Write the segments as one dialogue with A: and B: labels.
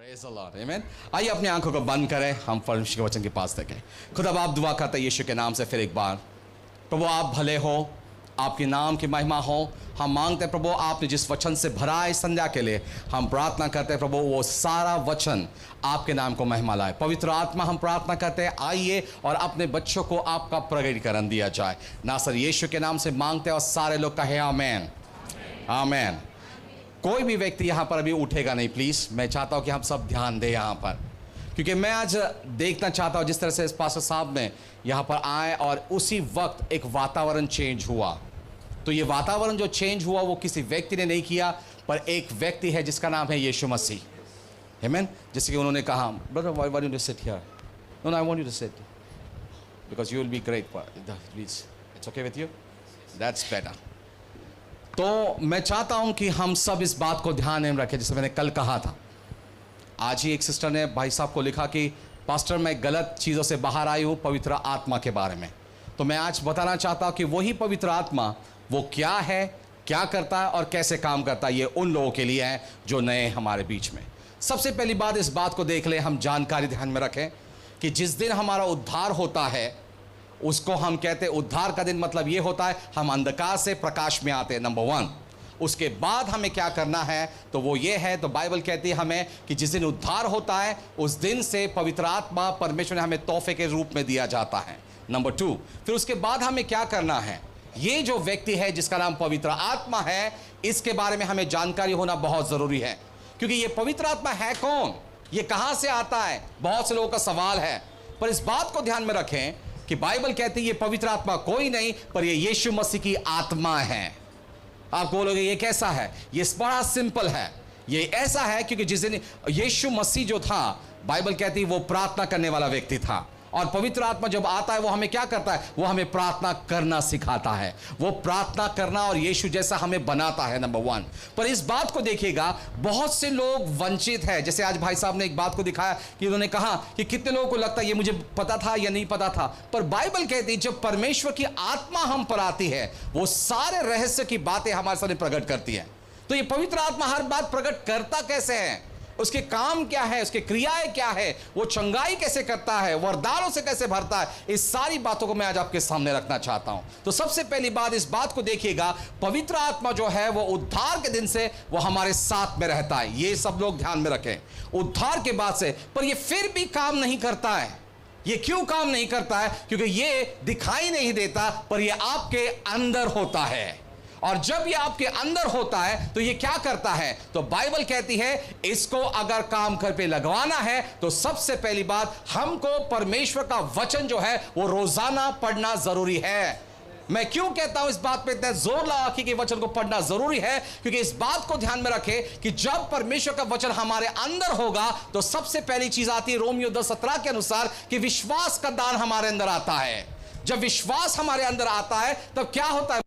A: Praise the Lord. Amen. आइए अपनी आंखों को बंद करें, हम परमेश्वर के वचन के पास देखें। खुदा बाप दुआ करते हैं यीशु के नाम से फिर एक बार, प्रभु आप भले हो, आपके नाम की महिमा हो। हम मांगते हैं प्रभु आपने जिस वचन से भरा है इस संध्या के लिए, हम प्रार्थना करते हैं प्रभु वो सारा वचन आपके नाम को महिमा लाए। पवित्र आत्मा हम प्रार्थना करते हैं आइए और अपने बच्चों को आपका प्रगटीकरण दिया जाए। नासर यीशु के नाम से मांगते हैं और सारे लोग कहे आमेन आमेन। कोई भी व्यक्ति यहाँ पर अभी उठेगा नहीं प्लीज़। मैं चाहता हूँ कि हम सब ध्यान दें यहाँ पर, क्योंकि मैं आज देखना चाहता हूँ जिस तरह से इस पास्टर साहब ने यहाँ पर आए और उसी वक्त एक वातावरण चेंज हुआ। तो ये वातावरण जो चेंज हुआ वो किसी व्यक्ति ने नहीं किया, पर एक व्यक्ति है जिसका नाम है यीशु मसीह। आमीन। जैसे कि उन्होंने कहा, brother why want you to sit here? No, I want you to sit because you will be great. Please, it's okay with you? That's better. तो मैं चाहता हूं कि हम सब इस बात को ध्यान में रखें, जैसे मैंने कल कहा था। आज ही एक सिस्टर ने भाई साहब को लिखा कि पास्टर मैं गलत चीज़ों से बाहर आई हूं पवित्र आत्मा के बारे में। तो मैं आज बताना चाहता हूं कि वही पवित्र आत्मा वो क्या है, क्या करता है और कैसे काम करता है। ये उन लोगों के लिए है जो नए हमारे बीच में। सबसे पहली बात इस बात को देख लें, हम जानकारी ध्यान में रखें कि जिस दिन हमारा उद्धार होता है उसको हम कहते हैं उद्धार का दिन। मतलब ये होता है हम अंधकार से प्रकाश में आते हैं, नंबर 1। उसके बाद हमें क्या करना है तो वो ये है, तो बाइबल कहती है हमें कि जिस दिन उद्धार होता है उस दिन से पवित्र आत्मा परमेश्वर ने हमें तोहफे के रूप में दिया जाता है, नंबर 2। फिर उसके बाद हमें क्या करना है, ये जो व्यक्ति है जिसका नाम पवित्र आत्मा है, इसके बारे में हमें जानकारी होना बहुत ज़रूरी है। क्योंकि ये पवित्र आत्मा है कौन, ये कहाँ से आता है, बहुत से लोगों का सवाल है। पर इस बात को ध्यान में रखें कि बाइबल कहती है ये पवित्र आत्मा कोई नहीं पर ये यीशु मसीह की आत्मा है। आप बोलोगे ये कैसा है? ये बड़ा सिंपल है। ये ऐसा है क्योंकि जिस दिन यीशु मसीह जो था, बाइबल कहती है वो प्रार्थना करने वाला व्यक्ति था। और पवित्र आत्मा जब आता है वो हमें क्या करता है, वो हमें प्रार्थना करना सिखाता है। वो प्रार्थना करना और यीशु जैसा हमें बनाता है, नंबर 1। पर इस बात को देखिएगा, बहुत से लोग वंचित है। जैसे आज भाई साहब ने एक बात को दिखाया कि उन्होंने कहा कि कितने लोगों को लगता है ये मुझे पता था या नहीं पता था। पर बाइबल कहती है जब परमेश्वर की आत्मा हम पर आती है वो सारे रहस्य की बातें हमारे सामने प्रकट करती है। तो ये पवित्र आत्मा हर बात प्रकट करता कैसे है, उसके काम क्या है, उसके क्रियाएं क्या है, वो चंगाई कैसे करता है, वरदानों से कैसे भरता है, इस सारी बातों को मैं आज आपके सामने रखना चाहता हूं। तो सबसे पहली बात इस बात को देखिएगा, पवित्र आत्मा जो है वो उद्धार के दिन से वो हमारे साथ में रहता है। ये सब लोग ध्यान में रखें, उद्धार के बाद से। पर ये फिर भी काम नहीं करता है। ये क्यों काम नहीं करता है? क्योंकि ये दिखाई नहीं देता, पर ये आपके अंदर होता है। और जब ये आपके अंदर होता है तो ये क्या करता है, तो बाइबल कहती है इसको अगर काम कर पे लगवाना है तो सबसे पहली बात हमको परमेश्वर का वचन जो है वो रोजाना पढ़ना जरूरी है। मैं क्यों कहता हूं इस बात पे इतना जोर लगा कि वचन को पढ़ना जरूरी है? क्योंकि इस बात को ध्यान में रखें कि जब परमेश्वर का वचन हमारे अंदर होगा तो सबसे पहली चीज आती है रोमियो 10:17 के अनुसार कि विश्वास का दान हमारे अंदर आता है। जब विश्वास हमारे अंदर आता है तब क्या होता है,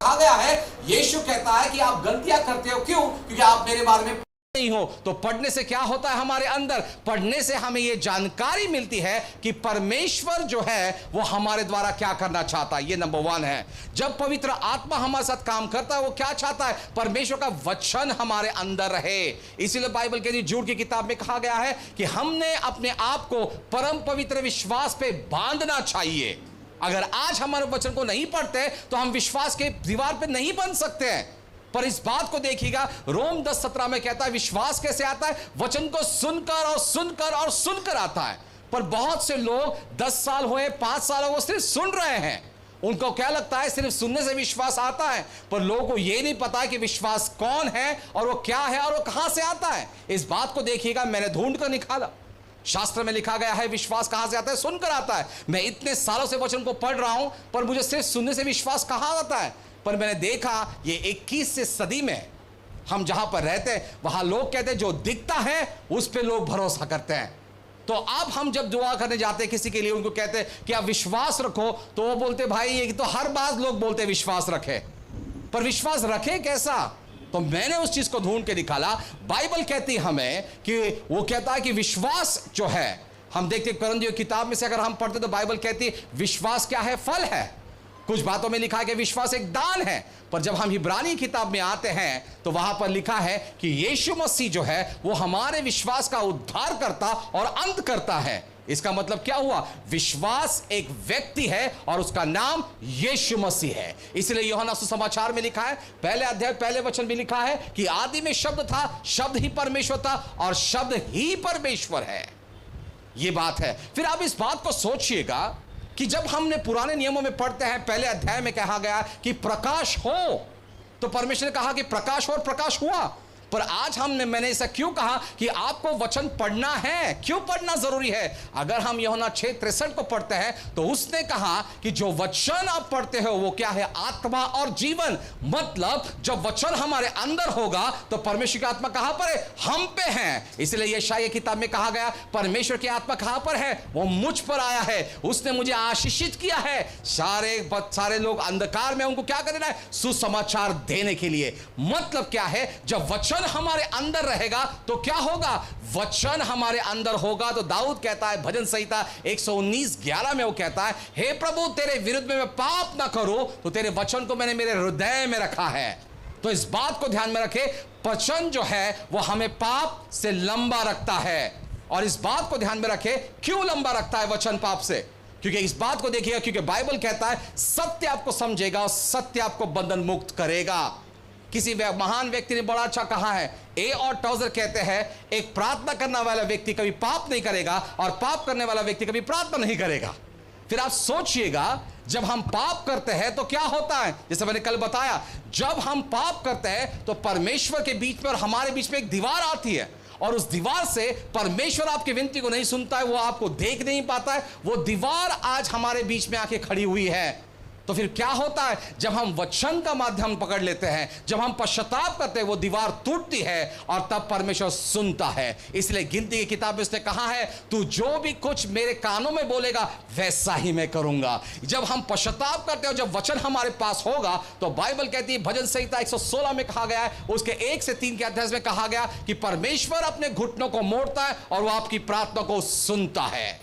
A: कहा गया है, यीशु कहता है कि आप गलतियां करते हो, क्यों? क्योंकि आप मेरे बारे में नहीं हो। तो पढ़ने से क्या होता है, हमारे अंदर पढ़ने से हमें यह जानकारी मिलती है कि परमेश्वर जो है वो हमारे द्वारा क्या करना चाहता है। ये नंबर 1 है। जब पवित्र आत्मा हमारे साथ काम करता है वो क्या चाहता है, परमेश्वर का वचन हमारे अंदर रहे। इसीलिए बाइबल के जूड की किताब में कहा गया है कि हमने अपने आप को परम पवित्र विश्वास पे बांधना चाहिए। अगर आज हमारे वचन को नहीं पढ़ते तो हम विश्वास के दीवार पे नहीं बन सकते हैं। पर इस बात को देखिएगा, रोम 10:17 में कहता है विश्वास कैसे आता है, वचन को सुनकर और सुनकर और सुनकर आता है। पर बहुत से लोग 10 साल हुए, 5 साल हुए, सिर्फ सुन रहे हैं। उनको क्या लगता है सिर्फ सुनने से विश्वास आता है, पर लोगों को यह नहीं पता कि विश्वास कौन है और वो क्या है और वो कहां से आता है। इस बात को देखिएगा, मैंने ढूंढ कर निकाला, शास्त्र में लिखा गया है विश्वास कहां से आता है, सुनकर आता है। मैं इतने सालों से वचन को पढ़ रहा हूं पर मुझे सिर्फ सुनने से विश्वास कहां आता है। पर मैंने देखा ये 21वीं सदी में हम जहां पर रहते हैं वहां लोग कहते हैं जो दिखता है उस पे लोग भरोसा करते हैं। तो अब हम जब दुआ करने जाते हैं किसी के लिए, उनको कहते हैं कि आप विश्वास रखो, तो वो बोलते भाई ये तो हर बात लोग बोलते विश्वास रखे, पर विश्वास रखे कैसा? तो मैंने उस चीज को ढूंढ के निकाला। बाइबल कहती है हमें कि वो कहता है कि विश्वास जो है, हम देखते हैं कुरिन्थियों की किताब में से अगर हम पढ़ते तो बाइबल कहती है विश्वास क्या है, फल है। कुछ बातों में लिखा है कि विश्वास एक दान है, पर जब हम इब्रानी किताब में आते हैं तो वहां पर लिखा है कि यीशु मसीह जो है वो हमारे विश्वास का उद्धार करता और अंत करता है। इसका मतलब क्या हुआ? विश्वास एक व्यक्ति है और उसका नाम यीशु मसीह है। इसलिए यूहन्ना सुसमाचार में लिखा है, पहले अध्याय पहले वचन में लिखा है कि आदि में शब्द था, शब्द ही परमेश्वर था और शब्द ही परमेश्वर है। यह बात है। फिर आप इस बात को सोचिएगा कि जब हमने पुराने नियमों में पढ़ते हैं, पहले अध्याय में कहा गया कि प्रकाश हो, तो परमेश्वर ने कहा कि प्रकाश हो और प्रकाश हुआ। पर आज मैंने ऐसा क्यों कहा कि आपको वचन पढ़ना है? क्यों पढ़ना जरूरी है? अगर हम यूहन्ना 6:63 को पढ़ते हैं तो उसने कहा कि जो वचन आप पढ़ते हो वो क्या है? आत्मा और जीवन। मतलब जब वचन हमारे अंदर होगा तो परमेश्वर की आत्मा कहां पर है? हम पे है। इसलिए यशायाह किताब में कहा गया, परमेश्वर की आत्मा कहां पर है? वो मुझ पर आया है, उसने मुझे आशीषित किया है सारे लोग अंधकार में, उनको क्या करना है? सुसमाचार देने के लिए। मतलब क्या है? जब वचन हमारे अंदर रहेगा तो क्या होगा? वचन हमारे अंदर होगा तो दाऊद कहता है भजन संहिता 119:11 में वो कहता है, हे प्रभु तेरे विरुद्ध में मैं पाप ना करूं, तो तेरे वचन को मैंने मेरे हृदय में रखा है। तो इस बात को ध्यान में रखे, वचन जो है वो हमें पाप से लंबा रखता है। और इस बात को ध्यान में रखे, क्यों लंबा रखता है वचन पाप से? क्योंकि इस बात को देखिएगा, क्योंकि बाइबल कहता है सत्य आपको समझेगा और सत्य आपको बंधन मुक्त करेगा। किसी महान व्यक्ति ने बड़ा अच्छा कहा है, ए और टॉजर कहते हैं, एक प्रार्थना करने वाला व्यक्ति कभी पाप नहीं करेगा और पाप करने वाला व्यक्ति कभी प्रार्थना नहीं करेगा। फिर आप सोचिएगा, जब हम पाप करते हैं तो क्या होता है? जैसे मैंने कल बताया, जब हम पाप करते हैं तो परमेश्वर के बीच में और हमारे बीच में एक दीवार आती है और उस दीवार से परमेश्वर आपकी विनती को नहीं सुनता है, वो आपको देख नहीं पाता है। वो दीवार आज हमारे बीच में आके खड़ी हुई है। तो फिर क्या होता है? जब हम वचन का माध्यम पकड़ लेते हैं, जब हम पश्चाताप करते हैं, वो दीवार टूटती है और तब परमेश्वर सुनता है। इसलिए गिनती की किताब में उसने कहा है, तू जो भी कुछ मेरे कानों में बोलेगा वैसा ही मैं करूंगा। जब हम पश्चाताप करते हैं, जब वचन हमारे पास होगा, तो बाइबल कहती है, भजन संहिता 116 में कहा गया है, उसके 1 से 3 के अध्याय में कहा गया कि परमेश्वर अपने घुटनों को मोड़ता है और वो आपकी प्रार्थना को सुनता है।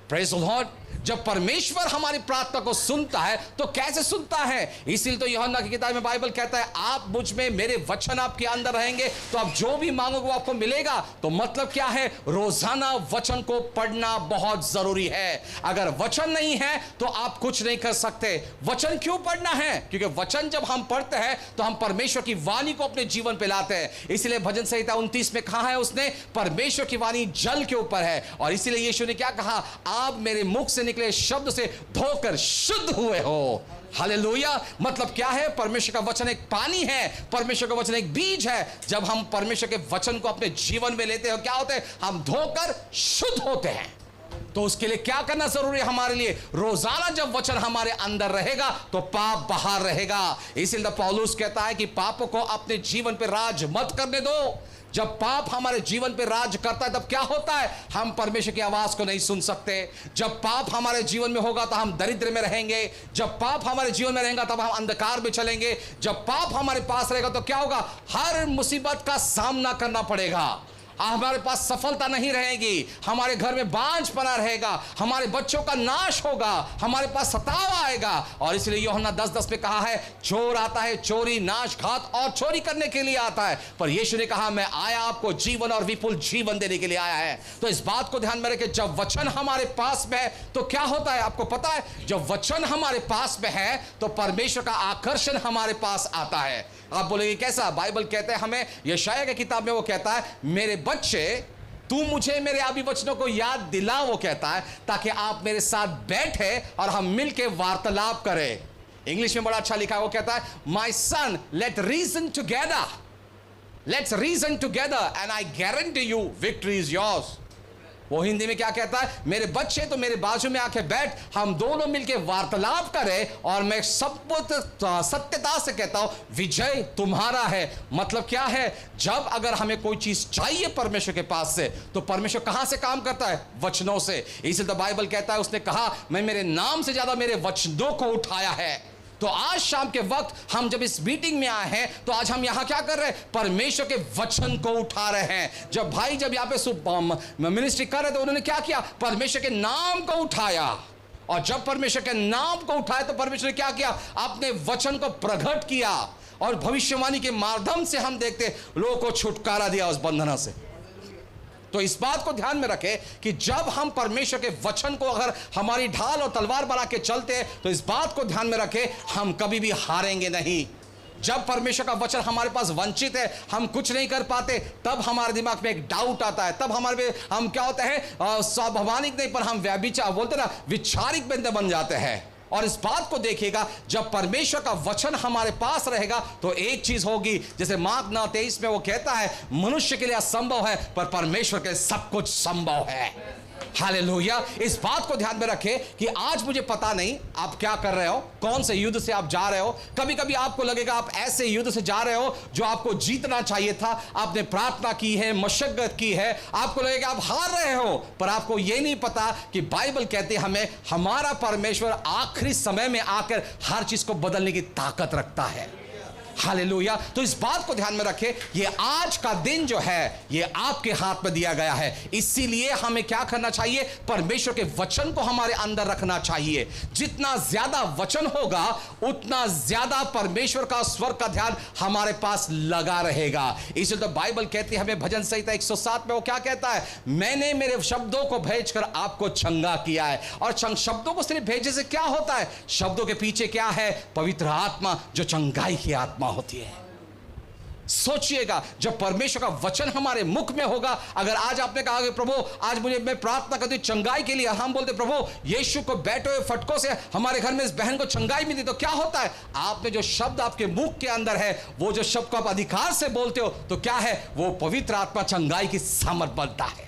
A: Praise the Lord. जब परमेश्वर हमारी प्रार्थना को सुनता है तो कैसे सुनता है? इसीलिए तो यूहन्ना की किताब में बाइबल कहता है, आप मुझ में, मेरे वचन आपके अंदर रहेंगे तो आप जो भी मांगोगे वो आपको मिलेगा। तो मतलब क्या है? रोजाना वचन को पढ़ना बहुत जरूरी है। अगर वचन नहीं है तो आप कुछ नहीं कर सकते। वचन क्यों पढ़ना है? क्योंकि वचन जब हम पढ़ते हैं तो हम परमेश्वर की वाणी को अपने जीवन पे लाते हैं। इसलिए भजन संहिता 29 में कहा है उसने, परमेश्वर की वाणी जल के ऊपर है। और इसीलिए यीशु ने क्या कहा? आप मेरे मुख से निकले शब्द से धोकर शुद्ध हुए हो। हालेलुया। मतलब क्या है? परमेश्वर का वचन एक पानी है, परमेश्वर का वचन एक बीज है। जब हम परमेश्वर के वचन को अपने जीवन में लेते हैं, क्या होते हैं? हम धोकर शुद्ध होते हैं। तो उसके लिए क्या करना जरूरी है हमारे लिए? रोजाना जब वचन हमारे अंदर रहेगा तो पाप बाहर रहेगा। इसीलिए पौलुस कहता है कि पापों को अपने जीवन पे राज मत करने दो। जब पाप हमारे जीवन पे राज करता है तब क्या होता है? हम परमेश्वर की आवाज को नहीं सुन सकते। जब पाप हमारे जीवन में होगा तो हम दरिद्र में रहेंगे। जब पाप हमारे जीवन में रहेगा तब हम अंधकार में चलेंगे। जब पाप हमारे पास रहेगा तो क्या होगा? हर मुसीबत का सामना करना पड़ेगा। हमारे पास सफलता नहीं रहेगी, हमारे घर में बांझपना रहेगा, हमारे बच्चों का नाश होगा, हमारे पास सताव आएगा। और इसलिए यूहन्ना 10:10 में कहा है, चोर आता है चोरी, नाश, घात और चोरी करने के लिए आता है, पर यीशु ने कहा मैं आया आपको जीवन और विपुल जीवन देने के लिए आया है। तो इस बात को ध्यान में रखें, जब वचन हमारे पास में है तो क्या होता है? आपको पता है, जब वचन हमारे पास में है तो परमेश्वर का आकर्षण हमारे पास आता है। आप बोलेंगे कैसा? बाइबल कहते हैं हमें, यशायाह की किताब में वो कहता है, मेरे बच्चे तू मुझे मेरे अभी वचनों को याद दिला, वो कहता है, ताकि आप मेरे साथ बैठे और हम मिलके वार्तालाप करें। इंग्लिश में बड़ा अच्छा लिखा है, वो कहता है, my son let reason together, let's reason together and I guarantee you victory is yours. वो हिंदी में क्या कहता है? मेरे बच्चे तो मेरे बाजू में आके बैठ, हम दोनों मिलके वार्तालाप करें और मैं सत्यता से कहता हूं विजय तुम्हारा है। मतलब क्या है? जब अगर हमें कोई चीज चाहिए परमेश्वर के पास से तो परमेश्वर कहां से काम करता है? वचनों से। इसलिए तो बाइबल कहता है, उसने कहा मैं मेरे नाम से ज्यादा मेरे वचनों को उठाया है। तो आज शाम के वक्त हम जब इस मीटिंग में आए हैं तो आज हम यहां क्या कर रहे हैं? परमेश्वर के वचन को उठा रहे हैं। जब भाई जब यहां पे मिनिस्ट्री कर रहे थे, उन्होंने क्या किया? परमेश्वर के नाम को उठाया और जब परमेश्वर के नाम को उठाए तो परमेश्वर ने क्या किया, अपने वचन को प्रकट किया और भविष्यवाणी के माध्यम से हम देखते लोगों को छुटकारा दिया उस बंधन से। तो इस बात को ध्यान में रखें कि जब हम परमेश्वर के वचन को अगर हमारी ढाल और तलवार बना के चलते हैं तो इस बात को ध्यान में रखें, हम कभी भी हारेंगे नहीं। जब परमेश्वर का वचन हमारे पास वंचित है, हम कुछ नहीं कर पाते, तब हमारे दिमाग में एक डाउट आता है, तब हमारे हम क्या होते हैं, स्वाभाविक नहीं पर हम व्यभिचार बोलते ना, विचारिक बन जाते हैं। और इस बात को देखिएगा, जब परमेश्वर का वचन हमारे पास रहेगा तो एक चीज होगी, जैसे मार्क 9:23 में वो कहता है, मनुष्य के लिए असंभव है पर परमेश्वर के लिए सब कुछ संभव है। हालेलुया। इस बात को ध्यान में रखें कि आज मुझे पता नहीं आप क्या कर रहे हो, कौन से युद्ध से आप जा रहे हो। कभी कभी आपको लगेगा आप ऐसे युद्ध से जा रहे हो जो आपको जीतना चाहिए था, आपने प्रार्थना की है, मशक्कत की है, आपको लगेगा आप हार रहे हो, पर आपको यह नहीं पता कि बाइबल कहती है हमें हमारा परमेश्वर आखिरी समय में आकर हर चीज को बदलने की ताकत रखता है। हालेलुया। तो इस बात को ध्यान में रखें, ये आज का दिन जो है ये आपके हाथ में दिया गया है, इसीलिए हमें क्या करना चाहिए, परमेश्वर के वचन को हमारे अंदर रखना चाहिए। जितना ज्यादा वचन होगा उतना ज्यादा परमेश्वर का स्वर का ध्यान हमारे पास लगा रहेगा। इसलिए तो बाइबल कहती है हमें, भजन संहिता 107 में वो क्या कहता है, मैंने मेरे शब्दों को भेजकर आपको चंगा किया है। और शब्दों को सिर्फ भेजने से क्या होता है, शब्दों के पीछे क्या है, पवित्र आत्मा जो चंगाई की आत्मा होती है। सोचिएगा, जब परमेश्वर का वचन हमारे मुख में होगा, अगर आज आपने कहा कि प्रभु आज मैं प्रार्थना करती हूं चंगाई के लिए, हम बोलते प्रभु यीशु को बैठे हुए फटकों से हमारे घर में इस बहन को चंगाई मिली, तो क्या होता है, आपने जो शब्द आपके मुख के अंदर है, वो जो शब्द को आप अधिकार से बोलते हो, तो क्या है, वो पवित्र आत्मा चंगाई की सामर्थ बनता है।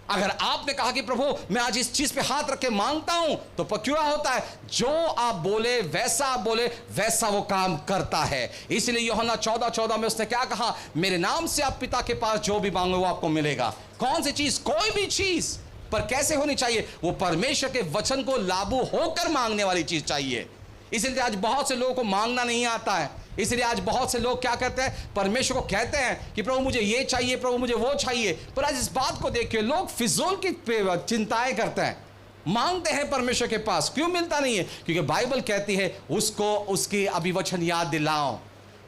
A: अगर आपने कहा कि प्रभु मैं आज इस चीज पे हाथ रख के मांगता हूं, तो क्यों होता है, जो आप बोले वैसा वो काम करता है। इसलिए यूहन्ना 14:14 में उसने क्या कहा, मेरे नाम से आप पिता के पास जो भी मांगो वो आपको मिलेगा। कौन सी चीज, कोई भी चीज, पर कैसे होनी चाहिए, वो परमेश्वर के वचन को लागू होकर मांगने वाली चीज चाहिए। इसलिए आज बहुत से लोगों को मांगना नहीं आता है, इसलिए आज बहुत से लोग क्या करते हैं, परमेश्वर को कहते हैं कि प्रभु मुझे ये चाहिए, प्रभु मुझे वो चाहिए, पर आज इस बात को देखिए, लोग फिजूल की चिंताएं करते हैं, मांगते हैं परमेश्वर के पास, क्यों मिलता नहीं है, क्योंकि बाइबल कहती है उसको उसके अभिवचन याद दिलाओ।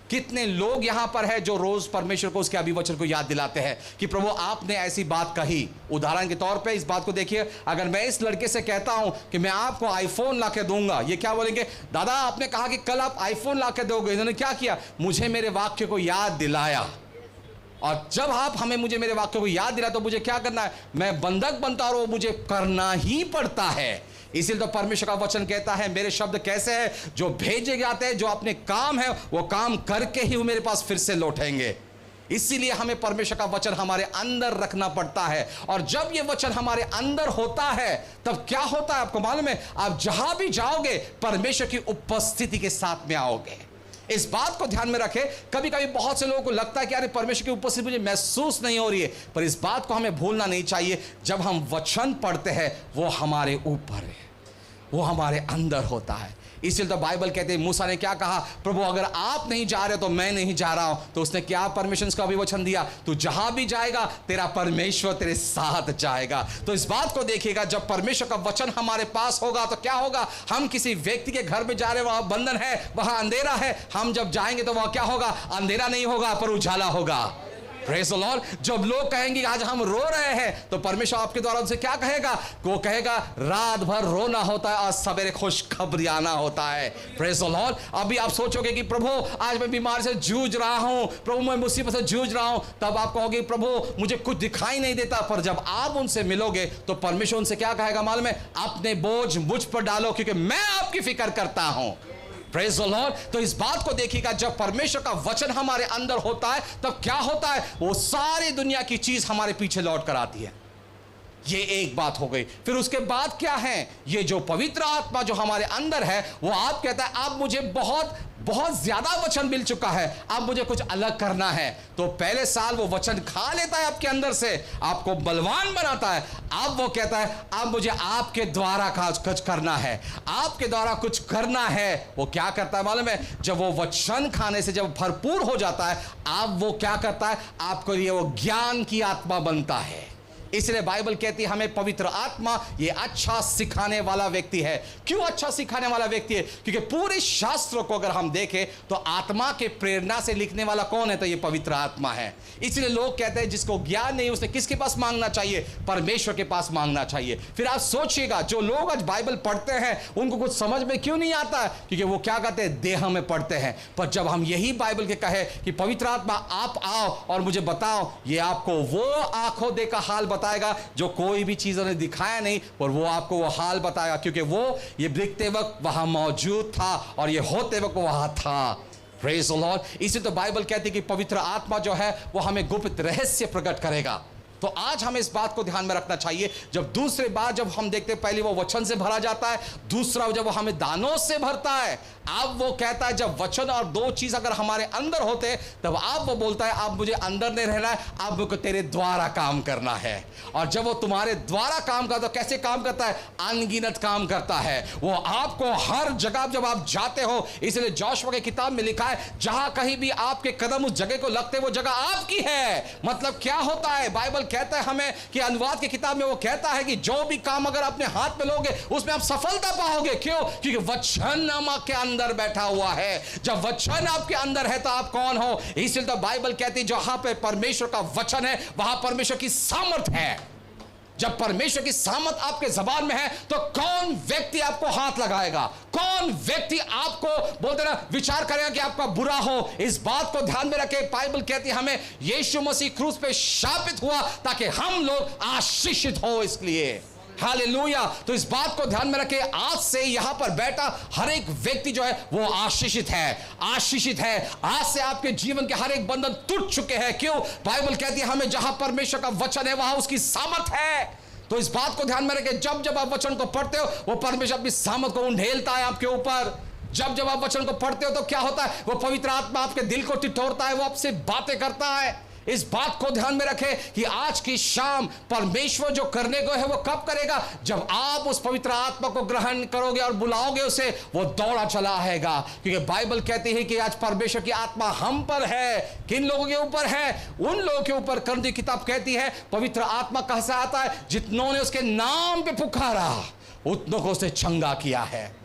A: कितने लोग यहां पर है जो रोज परमेश्वर को उसके अभिवचन को याद दिलाते हैं कि प्रभु आपने ऐसी बात कही। उदाहरण के तौर पे इस बात को देखिए, अगर मैं इस लड़के से कहता हूं कि मैं आपको आईफोन ला के दूंगा, ये क्या बोलेंगे, दादा आपने कहा कि कल आप आईफोन ला के दोगे, इन्होंने क्या किया, मुझे मेरे वाक्य को याद दिलाया। और जब आप हमें मुझे मेरे वाक्य को याद दिला तो मुझे क्या करना है, मैं बंधक बनता और वो मुझे करना ही पड़ता है। इसीलिए तो परमेश्वर का वचन कहता है, मेरे शब्द कैसे हैं, जो भेजे जाते हैं, जो अपने काम है वो काम करके ही वो मेरे पास फिर से लौटेंगे। इसीलिए हमें परमेश्वर का वचन हमारे अंदर रखना पड़ता है। और जब ये वचन हमारे अंदर होता है तब क्या होता है, आपको मालूम है, आप जहां भी जाओगे परमेश्वर की उपस्थिति के साथ में आओगे। इस बात को ध्यान में रखें, कभी कभी बहुत से लोगों को लगता है कि अरे परमेश्वर की उपस्थिति मुझे महसूस नहीं हो रही है, पर इस बात को हमें भूलना नहीं चाहिए, जब हम वचन पढ़ते हैं वो हमारे ऊपर है, वो हमारे अंदर होता है। इसलिए तो बाइबल कहते हैं, मूसा ने क्या कहा, प्रभु अगर आप नहीं जा रहे तो मैं नहीं जा रहा हूं, तो उसने क्या परमिशन का भी वचन दिया, तू जहां भी जाएगा तेरा परमेश्वर तेरे साथ जाएगा। तो इस बात को देखिएगा, जब परमेश्वर का वचन हमारे पास होगा तो क्या होगा, हम किसी व्यक्ति के घर में जा रहे, वहां बंधन है, वहां अंधेरा है, हम जब जाएंगे तो वहां क्या होगा, अंधेरा नहीं होगा पर उजाला होगा। Praise the Lord. जब लोग कहेंगे आज हम रो रहे हैं, तो परमेश्वर आपके द्वारा उनसे क्या कहेगा, वो कहेगा रात भर रोना होता है और सवेरे खुशखबरी आना होता है। Praise the Lord. अभी आप सोचोगे कि प्रभु आज मैं बीमारी से जूझ रहा हूं, प्रभु मैं मुसीबत से जूझ रहा हूं, तब आप कहोगे प्रभु मुझे कुछ दिखाई नहीं देता, पर जब आप उनसे मिलोगे तो परमेश्वर उनसे क्या कहेगा मालूम है, अपने बोझ मुझ पर डालो क्योंकि मैं आपकी फिक्र करता हूं। Praise the Lord. तो इस बात को देखिएगा, जब परमेश्वर का वचन हमारे अंदर होता है तब क्या होता है, वो सारी दुनिया की चीज हमारे पीछे लौट कर आती है। ये एक बात हो गई। फिर उसके बाद क्या है, ये जो पवित्र आत्मा जो हमारे अंदर है वो आप कहता है अब मुझे बहुत बहुत ज्यादा वचन मिल चुका है, अब मुझे कुछ अलग करना है। तो पहले साल वो वचन खा लेता है आपके अंदर से, आपको बलवान बनाता है। अब वो कहता है अब मुझे आपके द्वारा कुछ करना है, आपके द्वारा कुछ करना है। वो क्या करता है मालूम है, जब वो वचन खाने से जब भरपूर हो जाता है, अब वो क्या करता है, आपको लिए वो ज्ञान की आत्मा बनता है। इसलिए बाइबल कहती है हमें पवित्र आत्मा ये अच्छा सिखाने वाला व्यक्ति है। क्यों अच्छा सिखाने वाला व्यक्ति है? क्योंकि पूरे शास्त्रों को अगर हम देखें तो आत्मा के प्रेरणा से लिखने वाला कौन है? तो ये पवित्र आत्मा है। इसलिए लोग कहते हैं जिसको ज्ञान नहीं उसने किसके पास मांगना चाहिए? परमेश्वर के पास मांगना चाहिए। फिर आप सोचिएगा जो लोग आज बाइबल पढ़ते हैं उनको कुछ समझ में क्यों नहीं आता? क्योंकि वो क्या कहते हैं? देह में पढ़ते हैं। पर जब हम यही बाइबल के कहे कि पवित्र आत्मा आप आओ और मुझे बताओ, ये आपको वो आंखों देखा हाल बताएगा जो कोई भी चीज उन्हें दिखाया नहीं, और वो आपको वो हाल बताएगा क्योंकि वो ये लिखते वक्त वहां मौजूद था और ये होते वक्त वहां था। Praise the Lord. इसी तो बाइबल कहती है कि पवित्र आत्मा जो है वो हमें गुप्त रहस्य प्रकट करेगा। तो आज हमें इस बात को ध्यान में रखना चाहिए। जब दूसरी बात जब हम देखते हैं, पहले वो वचन से भरा जाता है, दूसरा जब वो हमें दानों से भरता है। अब वो कहता है जब वचन और दो चीज अगर हमारे अंदर होते तब आप वो बोलता है अब मुझे अंदर नहीं रहना है, अब मुझको तेरे द्वारा काम करना है। और जब वो तुम्हारे द्वारा काम करता है तो कैसे काम करता है? अनगिनत काम करता है। वो आपको हर जगह जब आप जाते हो, इसलिए जोशुआ की किताब में लिखा है जहां कहीं भी आपके कदम उस जगह को लगते वो जगह आपकी है। मतलब क्या होता है? बाइबल कहता है हमें कि अनुवाद की किताब में वो कहता है कि जो भी काम अगर अपने हाथ में लोगे उसमें आप सफलता पाओगे। क्यों? क्योंकि वचन आपके अंदर बैठा हुआ है। जब वचन आपके अंदर है तो आप कौन हो? इसलिए तो बाइबल कहती है जहां पे परमेश्वर का वचन है वहां परमेश्वर की सामर्थ है। जब परमेश्वर की सामर्थ आपके जबान में है तो कौन व्यक्ति आपको हाथ लगाएगा? कौन व्यक्ति आपको बोलते ना विचार करेगा कि आपका बुरा हो? इस बात को ध्यान में रखें। बाइबल कहती है हमें यीशु मसीह क्रूस पे शापित हुआ ताकि हम लोग आशीषित हो। इसलिए हालेलुया। तो इस बात को ध्यान में रखें, आज से यहां पर बैठा हर एक व्यक्ति जो है वो आशीषित है, आशीषित है। आज से आपके जीवन के हर एक बंधन टूट चुके हैं। क्यों? बाइबल कहती है हमें जहां परमेश्वर का वचन है वहां उसकी सामर्थ है। तो इस बात को ध्यान में रखें, जब जब आप वचन को पढ़ते हो वो परमेश्वर अपनी सामर्थ को उंडेलता है आपके ऊपर। जब जब आप वचन को पढ़ते हो तो क्या होता है? वो पवित्र आत्मा आपके दिल को टिटोरता है, वो आपसे बातें करता है। इस बात को ध्यान में रखें कि आज की शाम परमेश्वर जो करने को है वो कब करेगा? जब आप उस पवित्र आत्मा को ग्रहण करोगे और बुलाओगे उसे, वो दौड़ा चला आएगा। क्योंकि बाइबल कहती है कि आज परमेश्वर की आत्मा हम पर है। किन लोगों के ऊपर है? उन लोगों के ऊपर। करनी किताब कहती है पवित्र आत्मा कहां से आता है? जितनों ने उसके नाम पे पुकारा उतनों को उसने चंगा किया है।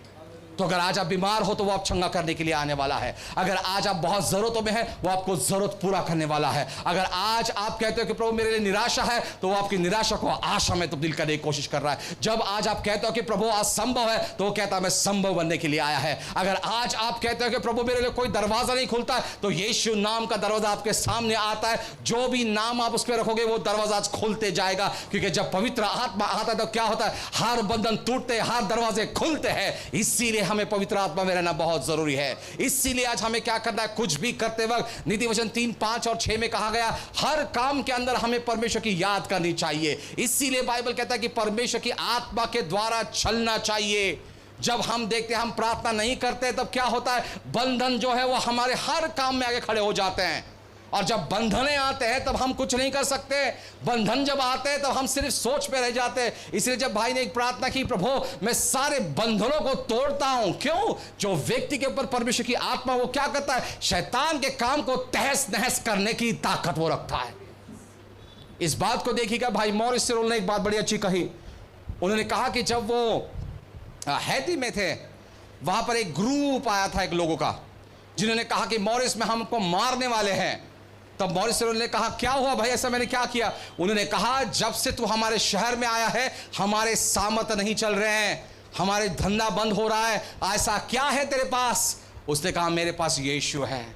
A: तो अगर आज आप बीमार हो तो वो आप चंगा करने के लिए आने वाला है। अगर आज आप बहुत जरूरतों में हैं वो आपको जरूरत पूरा करने वाला है। अगर आज आप कहते हो कि प्रभु मेरे लिए निराशा है तो वो आपकी निराशा को आशा में तब्दील करने की कोशिश कर रहा है। जब आज आप कहते हो कि प्रभु असंभव है तो वो कहता है मैं संभव बनने के लिए आया है। अगर आज आप कहते हो कि प्रभु मेरे लिए कोई दरवाजा नहीं खुलता तो यीशु नाम का दरवाजा आपके सामने आता है। जो भी नाम आप उस पर रखोगे वो दरवाजा आज खुलते जाएगा। क्योंकि जब पवित्र आत्मा आता है तो क्या होता है? हर बंधन टूटते, हर दरवाजे खुलते हैं। इसीलिए हमें पवित्र आत्मा में रहना बहुत जरूरी है। इसीलिए आज हमें क्या करना है? कुछ भी करते वक्त नीति वचन 3, 5 और 6 में कहा गया हर काम के अंदर हमें परमेश्वर की याद करनी चाहिए। इसीलिए बाइबल कहता है कि परमेश्वर की आत्मा के द्वारा चलना चाहिए। जब हम देखते हैं हम प्रार्थना नहीं करते तब क्या होता है? बंधन जो है वो हमारे हर काम में आगे खड़े हो जाते हैं। और जब बंधने आते हैं तब हम कुछ नहीं कर सकते। बंधन जब आते हैं तब हम सिर्फ सोच पे रह जाते हैं। इसलिए जब भाई ने एक प्रार्थना की, प्रभु मैं सारे बंधनों को तोड़ता हूं। क्यों? जो व्यक्ति के ऊपर परमेश्वर की आत्मा वो क्या करता है? शैतान के काम को तहस नहस करने की ताकत वो रखता है। इस बात को देखिएगा, भाई मॉरिस सिरोल ने एक बात बड़ी अच्छी कही। उन्होंने कहा कि जब वो हैती में थे वहां पर एक ग्रुप आया था एक लोगों का, जिन्होंने कहा कि मॉरिस में हमको मारने वाले हैं। तब मॉरिस सिरोल ने कहा क्या हुआ भाई, ऐसा मैंने क्या किया? उन्होंने कहा जब से तू हमारे शहर में आया है हमारे सामत नहीं चल रहे हैं, हमारे धंधा बंद हो रहा है। ऐसा क्या है तेरे पास? उसने कहा मेरे पास यीशु है।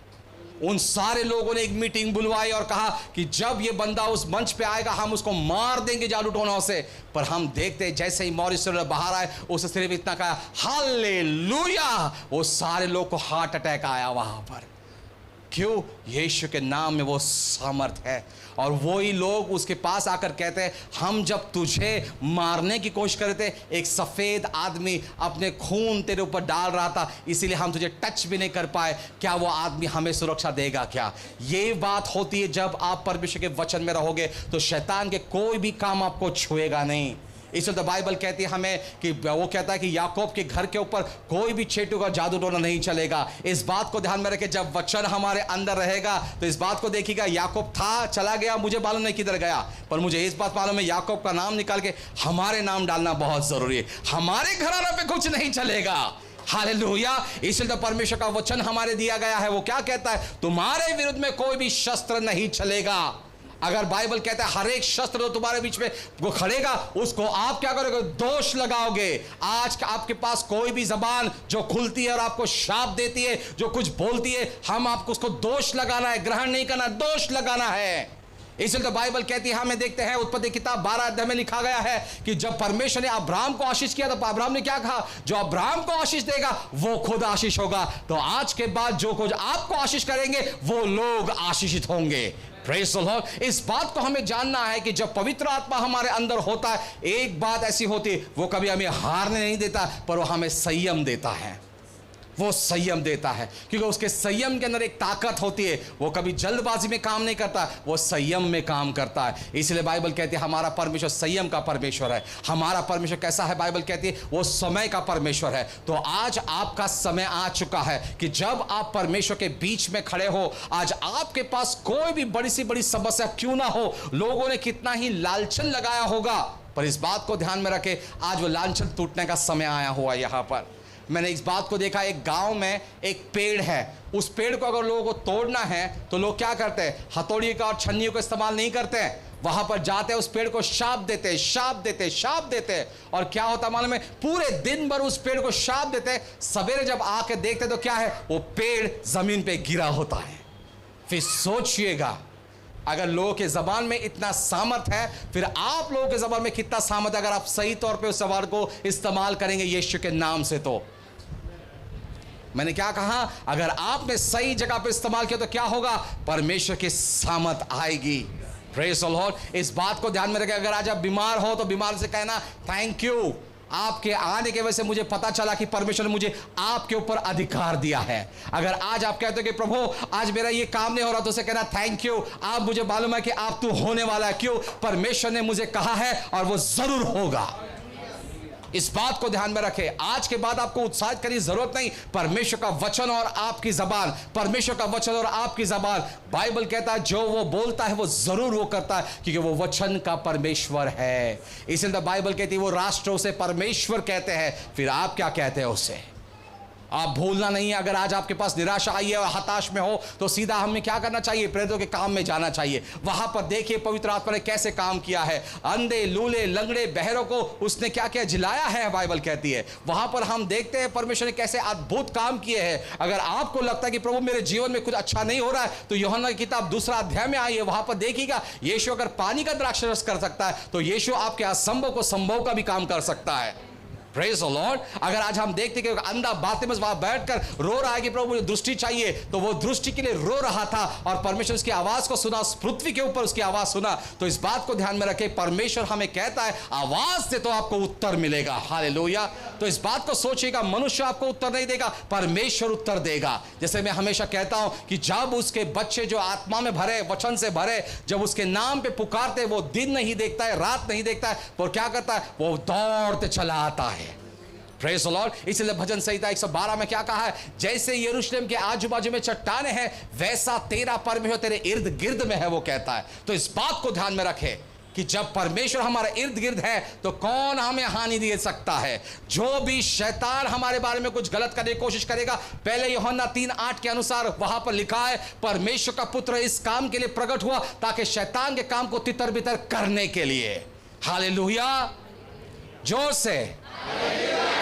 A: उन सारे लोगों ने एक मीटिंग बुलवाई और कहा कि जब ये बंदा उस मंच पे आएगा हम उसको मार देंगे जादू टोनाओं से। पर हम देखते जैसे ही मॉरिस सिरोल बाहर आए उसने सिर्फ इतना कहा हालेलुया, वो सारे लोग को हार्ट अटैक आया वहां पर। क्यों? यीशु के नाम में वो सामर्थ है। और वही लोग उसके पास आकर कहते हैं हम जब तुझे मारने की कोशिश कर रहे थे एक सफेद आदमी अपने खून तेरे ऊपर डाल रहा था, इसीलिए हम तुझे टच भी नहीं कर पाए। क्या वो आदमी हमें सुरक्षा देगा क्या? ये बात होती है जब आप परमेश्वर के वचन में रहोगे तो शैतान के कोई भी काम आपको छुएगा नहीं। इसलिए तो बाइबल कहती है हमें कि वो कहता है कि याकूब के घर के ऊपर कोई भी छेटू का जादू टोना नहीं चलेगा। इस बात को ध्यान में रखें, जब वचन हमारे अंदर रहेगा तो इस बात को देखिएगा, याकूब था, चला गया, मुझे मालूम नहीं किधर गया, पर मुझे इस बात मालूम है याकूब का नाम निकाल के हमारे नाम डालना बहुत जरूरी है। हमारे घराना पे कुछ नहीं चलेगा। हालेलुया। इसलिए तो परमेश्वर का वचन हमारे दिया गया है, वो क्या कहता है, तुम्हारे विरुद्ध में कोई भी शस्त्र नहीं चलेगा। अगर बाइबल कहता है हर एक शस्त्र जो तुम्हारे बीच में वो खड़ेगा उसको आप क्या करोगे, दोष लगाओगे। आज आपके पास कोई भी जबान जो खुलती है और आपको शाप देती है, जो कुछ बोलती है, हम आपको उसको दोष लगाना है, ग्रहण नहीं करना, दोष लगाना है। इसलिए तो बाइबल कहती है, हमें देखते हैं उत्पत्ति किताब 12 अध्याय में लिखा गया है कि जब परमेश्वर ने अब्राहम को आशीष किया तो अब्राहम ने क्या कहा, जो अब्राहम को आशीष देगा वो खुद आशीष होगा। तो आज के बाद जो कुछ आपको आशीष करेंगे वो लोग आशीषित होंगे। Praise the Lord. इस बात को हमें जानना है कि जब पवित्र आत्मा हमारे अंदर होता है, एक बात ऐसी होती है, वो कभी हमें हारने नहीं देता, पर वो हमें संयम देता है। वो संयम देता है क्योंकि उसके संयम के अंदर एक ताकत होती है। वो कभी जल्दबाजी में काम नहीं करता, वो संयम में काम करता है। इसलिए बाइबल कहती है हमारा परमेश्वर संयम का परमेश्वर है। हमारा परमेश्वर कैसा है, बाइबल कहती है वो समय का परमेश्वर है। तो आज आपका समय आ चुका है कि जब आप परमेश्वर के बीच में खड़े हो, आज आपके पास कोई भी बड़ी सी बड़ी समस्या क्यों ना हो, लोगों ने कितना ही लालचन लगाया होगा, पर इस बात को ध्यान में रखें, आज वो लालचन टूटने का समय आया हुआ यहां पर। मैंने इस बात को देखा, एक गांव में एक पेड़ है, उस पेड़ को अगर लोगों को तोड़ना है तो लोग क्या करते हैं, हथौड़ी का और छन्नियों का इस्तेमाल नहीं करते हैं, वहां पर जाते हैं, उस पेड़ को शाप देते हैं, शाप देते हैं, शाप देते हैं। और क्या होता है मालूम है, पूरे दिन भर उस पेड़ को शाप देते हैं, सवेरे जब आके देखते तो क्या है, वो पेड़ जमीन पे गिरा होता है। फिर सोचिएगा, अगर लोगों के जबान में इतना सामर्थ है, फिर आप लोगों के जबान में कितना सामर्थ, अगर आप सही तौर पे उस सवाल को इस्तेमाल करेंगे यीशु के नाम से। तो मैंने क्या कहा, अगर आपने सही जगह पे इस्तेमाल किया तो क्या होगा, परमेश्वर की सामर्थ आएगी। Praise the Lord. इस बात को ध्यान में रखें, अगर आज आप बीमार हो तो बीमार से कहना थैंक यू, आपके आने की वजह से मुझे पता चला कि परमेश्वर ने मुझे आपके ऊपर अधिकार दिया है। अगर आज आप कहते हो कि प्रभु आज मेरा ये काम नहीं हो रहा, तो उसे कहना थैंक यू, आप मुझे मालूम है कि आप तू होने वाला है। क्यों, परमेश्वर ने मुझे कहा है और वो जरूर होगा। इस बात को ध्यान में रखें। आज के बाद आपको उत्साहित करने की जरूरत नहीं, परमेश्वर का वचन और आपकी जबान, परमेश्वर का वचन और आपकी जबान, बाइबल कहता है जो वो बोलता है वो जरूर वो करता है, क्योंकि वो वचन का परमेश्वर है। इसलिए तो बाइबल कहती है वो राष्ट्र उसे परमेश्वर कहते हैं, फिर आप क्या कहते हैं उसे। आप भूलना नहीं है, अगर आज आपके पास निराशा आई है और हताश में हो तो सीधा हमें क्या करना चाहिए, प्रेरितों के काम में जाना चाहिए। वहां पर देखिए पवित्र आत्मा ने कैसे काम किया है, अंधे लूले लंगड़े बहरों को उसने क्या किया, जिलाया है, बाइबल कहती है। वहां पर हम देखते हैं परमेश्वर ने कैसे अद्भुत काम किए हैं। अगर आपको लगता है कि प्रभु मेरे जीवन में कुछ अच्छा नहीं हो रहा है, तो यूहन्ना की किताब 2 अध्याय में आई है, वहां पर देखिएगा यीशु अगर पानी का द्राक्ष रस कर सकता है तो यीशु आपके असंभव को संभव का भी काम कर सकता है। Praise the Lord. अगर आज हम देखते कि अंधा बातें में वहां बैठकर रो रहा है कि प्रभु मुझे दृष्टि चाहिए, तो वो दृष्टि के लिए रो रहा था और परमेश्वर उसकी आवाज को सुना, उस पृथ्वी के ऊपर उसकी आवाज सुना। तो इस बात को ध्यान में रखें, परमेश्वर हमें कहता है आवाज से तो आपको उत्तर मिलेगा। हालेलुया। तो इस बात को सोचिएगा, मनुष्य आपको उत्तर नहीं देगा, परमेश्वर उत्तर देगा। जैसे मैं हमेशा कहता हूं कि जब उसके बच्चे जो आत्मा में भरे, वचन से भरे, जब उसके नाम पे पुकारते, वो दिन नहीं देखता है, रात नहीं देखता है, और क्या करता है, वो दौड़ते चला आता है। Praise the Lord. इसलिए भजन संहिता 112 में क्या कहा है, जैसे यरूशलेम के आजू बाजू में चट्टानें हैं, वैसा तेरा परमेश्वर तेरे इर्द गिर्द में है, वो कहता है। तो इस बात को ध्यान में रखे कि जब परमेश्वर हमारे इर्द गिर्द है तो कौन हमें हानि दे सकता है। जो भी शैतान हमारे बारे में कुछ गलत करने की कोशिश करेगा, पहले यूहन्ना 3:8 के अनुसार वहां पर लिखा है, परमेश्वर का पुत्र इस काम के लिए प्रकट हुआ ताकि शैतान के काम को तितर बितर करने के लिए। हालेलुया, जोर से।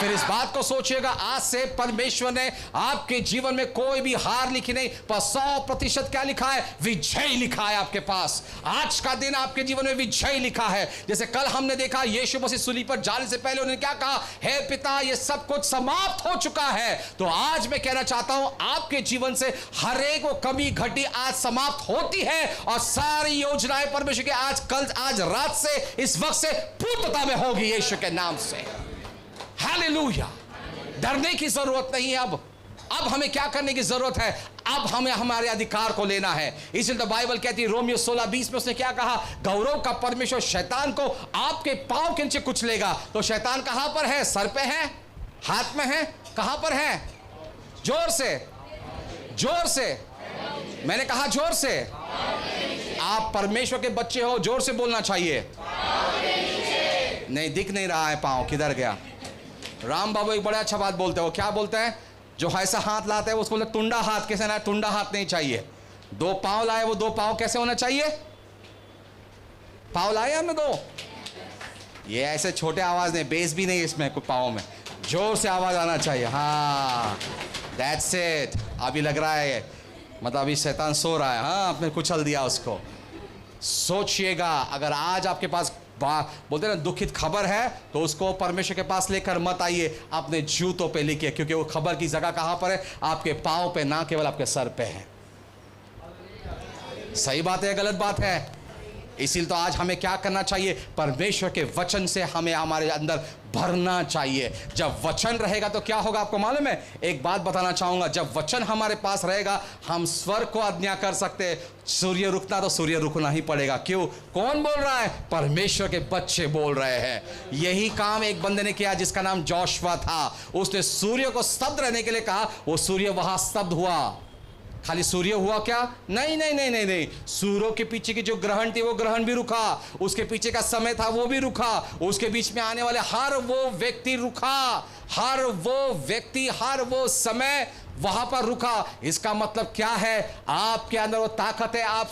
A: फिर इस बात को सोचिएगा, आज से परमेश्वर ने आपके जीवन में कोई भी हार लिखी नहीं, पर 100% क्या लिखा है, विजय लिखा है आपके पास। आज का दिन आपके जीवन में विजय लिखा है। जैसे कल हमने देखा यीशु मसीह सूली पर जाने से पहले उन्होंने क्या कहा, हे पिता ये सब कुछ समाप्त हो चुका है। तो आज मैं कहना चाहता हूं आपके जीवन से हर एक वो कमी घटी आज समाप्त होती है और सारी योजनाएं परमेश्वर की आज कल आज रात से इस वक्त से पूर्णता में होगी यीशु के नाम से। हालेलुया। डरने की जरूरत नहीं है अब। अब हमें क्या करने की जरूरत है? अब हमें हमारे अधिकार को लेना है। इसलिए तो बाइबल कहती है रोमियो 16:20 में उसने क्या कहा? गौरव का परमेश्वर शैतान को आपके पांव के नीचे कुचलेगा। तो शैतान कहां पर है? सर पे है? हाथ में है? कहां पर है? जोर से, जोर से, मैंने कहा जोर से। आप परमेश्वर के बच्चे हो, जोर से बोलना चाहिए। नहीं दिख नहीं रहा है पांव, किधर गया? राम बाबू एक बड़ा अच्छा बात बोलते हैं। वो क्या बोलते हैं? जो ऐसा हाथ लाते हैं उसको बोलते टुंडा हाथ। कैसे ना? टुंडा हाथ नहीं चाहिए। दो पांव लाए, वो दो पांव कैसे होना चाहिए? पांव लाए हमने दो। ये ऐसे छोटे आवाज नहीं, बेस भी नहीं इसमें कुछ पांव में, जोर से आवाज आना चाहिए। हाँ, दैट्स इट। अभी लग रहा है मतलब अभी शैतान सो रहा है। हाँ, आपने कुचल दिया उसको। सोचिएगा, अगर आज आपके पास बोलते हैं ना दुखित खबर है, तो उसको परमेश्वर के पास लेकर मत आइए, अपने जूतों पे लिखिए, क्योंकि वो खबर की जगह कहां पर है? आपके पांव पे, ना केवल आपके सर पे है। सही बात है, गलत बात है? इसीलिए तो आज हमें क्या करना चाहिए? परमेश्वर के वचन से हमें हमारे अंदर भरना चाहिए। जब वचन रहेगा तो क्या होगा आपको मालूम है? एक बात बताना चाहूंगा, जब वचन हमारे पास रहेगा हम स्वर्ग को आज्ञा कर सकते हैं। सूर्य रुकना तो सूर्य रुकना ही पड़ेगा। क्यों? कौन बोल रहा है? परमेश्वर के बच्चे बोल रहे हैं। यही काम एक बंदे ने किया जिसका नाम जोशुआ था। उसने सूर्य को स्तब्ध रहने के लिए कहा, वो सूर्य वहां स्तब्ध हुआ। खाली सूर्य हुआ क्या? नहीं नहीं नहीं नहीं नहीं, सूर्य के पीछे की जो ग्रहण थी वो ग्रहण भी रुका, उसके पीछे का समय था वो भी रुका, उसके बीच में आने वाले हर वो व्यक्ति रुका, हर वो व्यक्ति, हर वो समय वहां पर रुका। इसका मतलब क्या है? आपके अंदर वो ताकत है, आप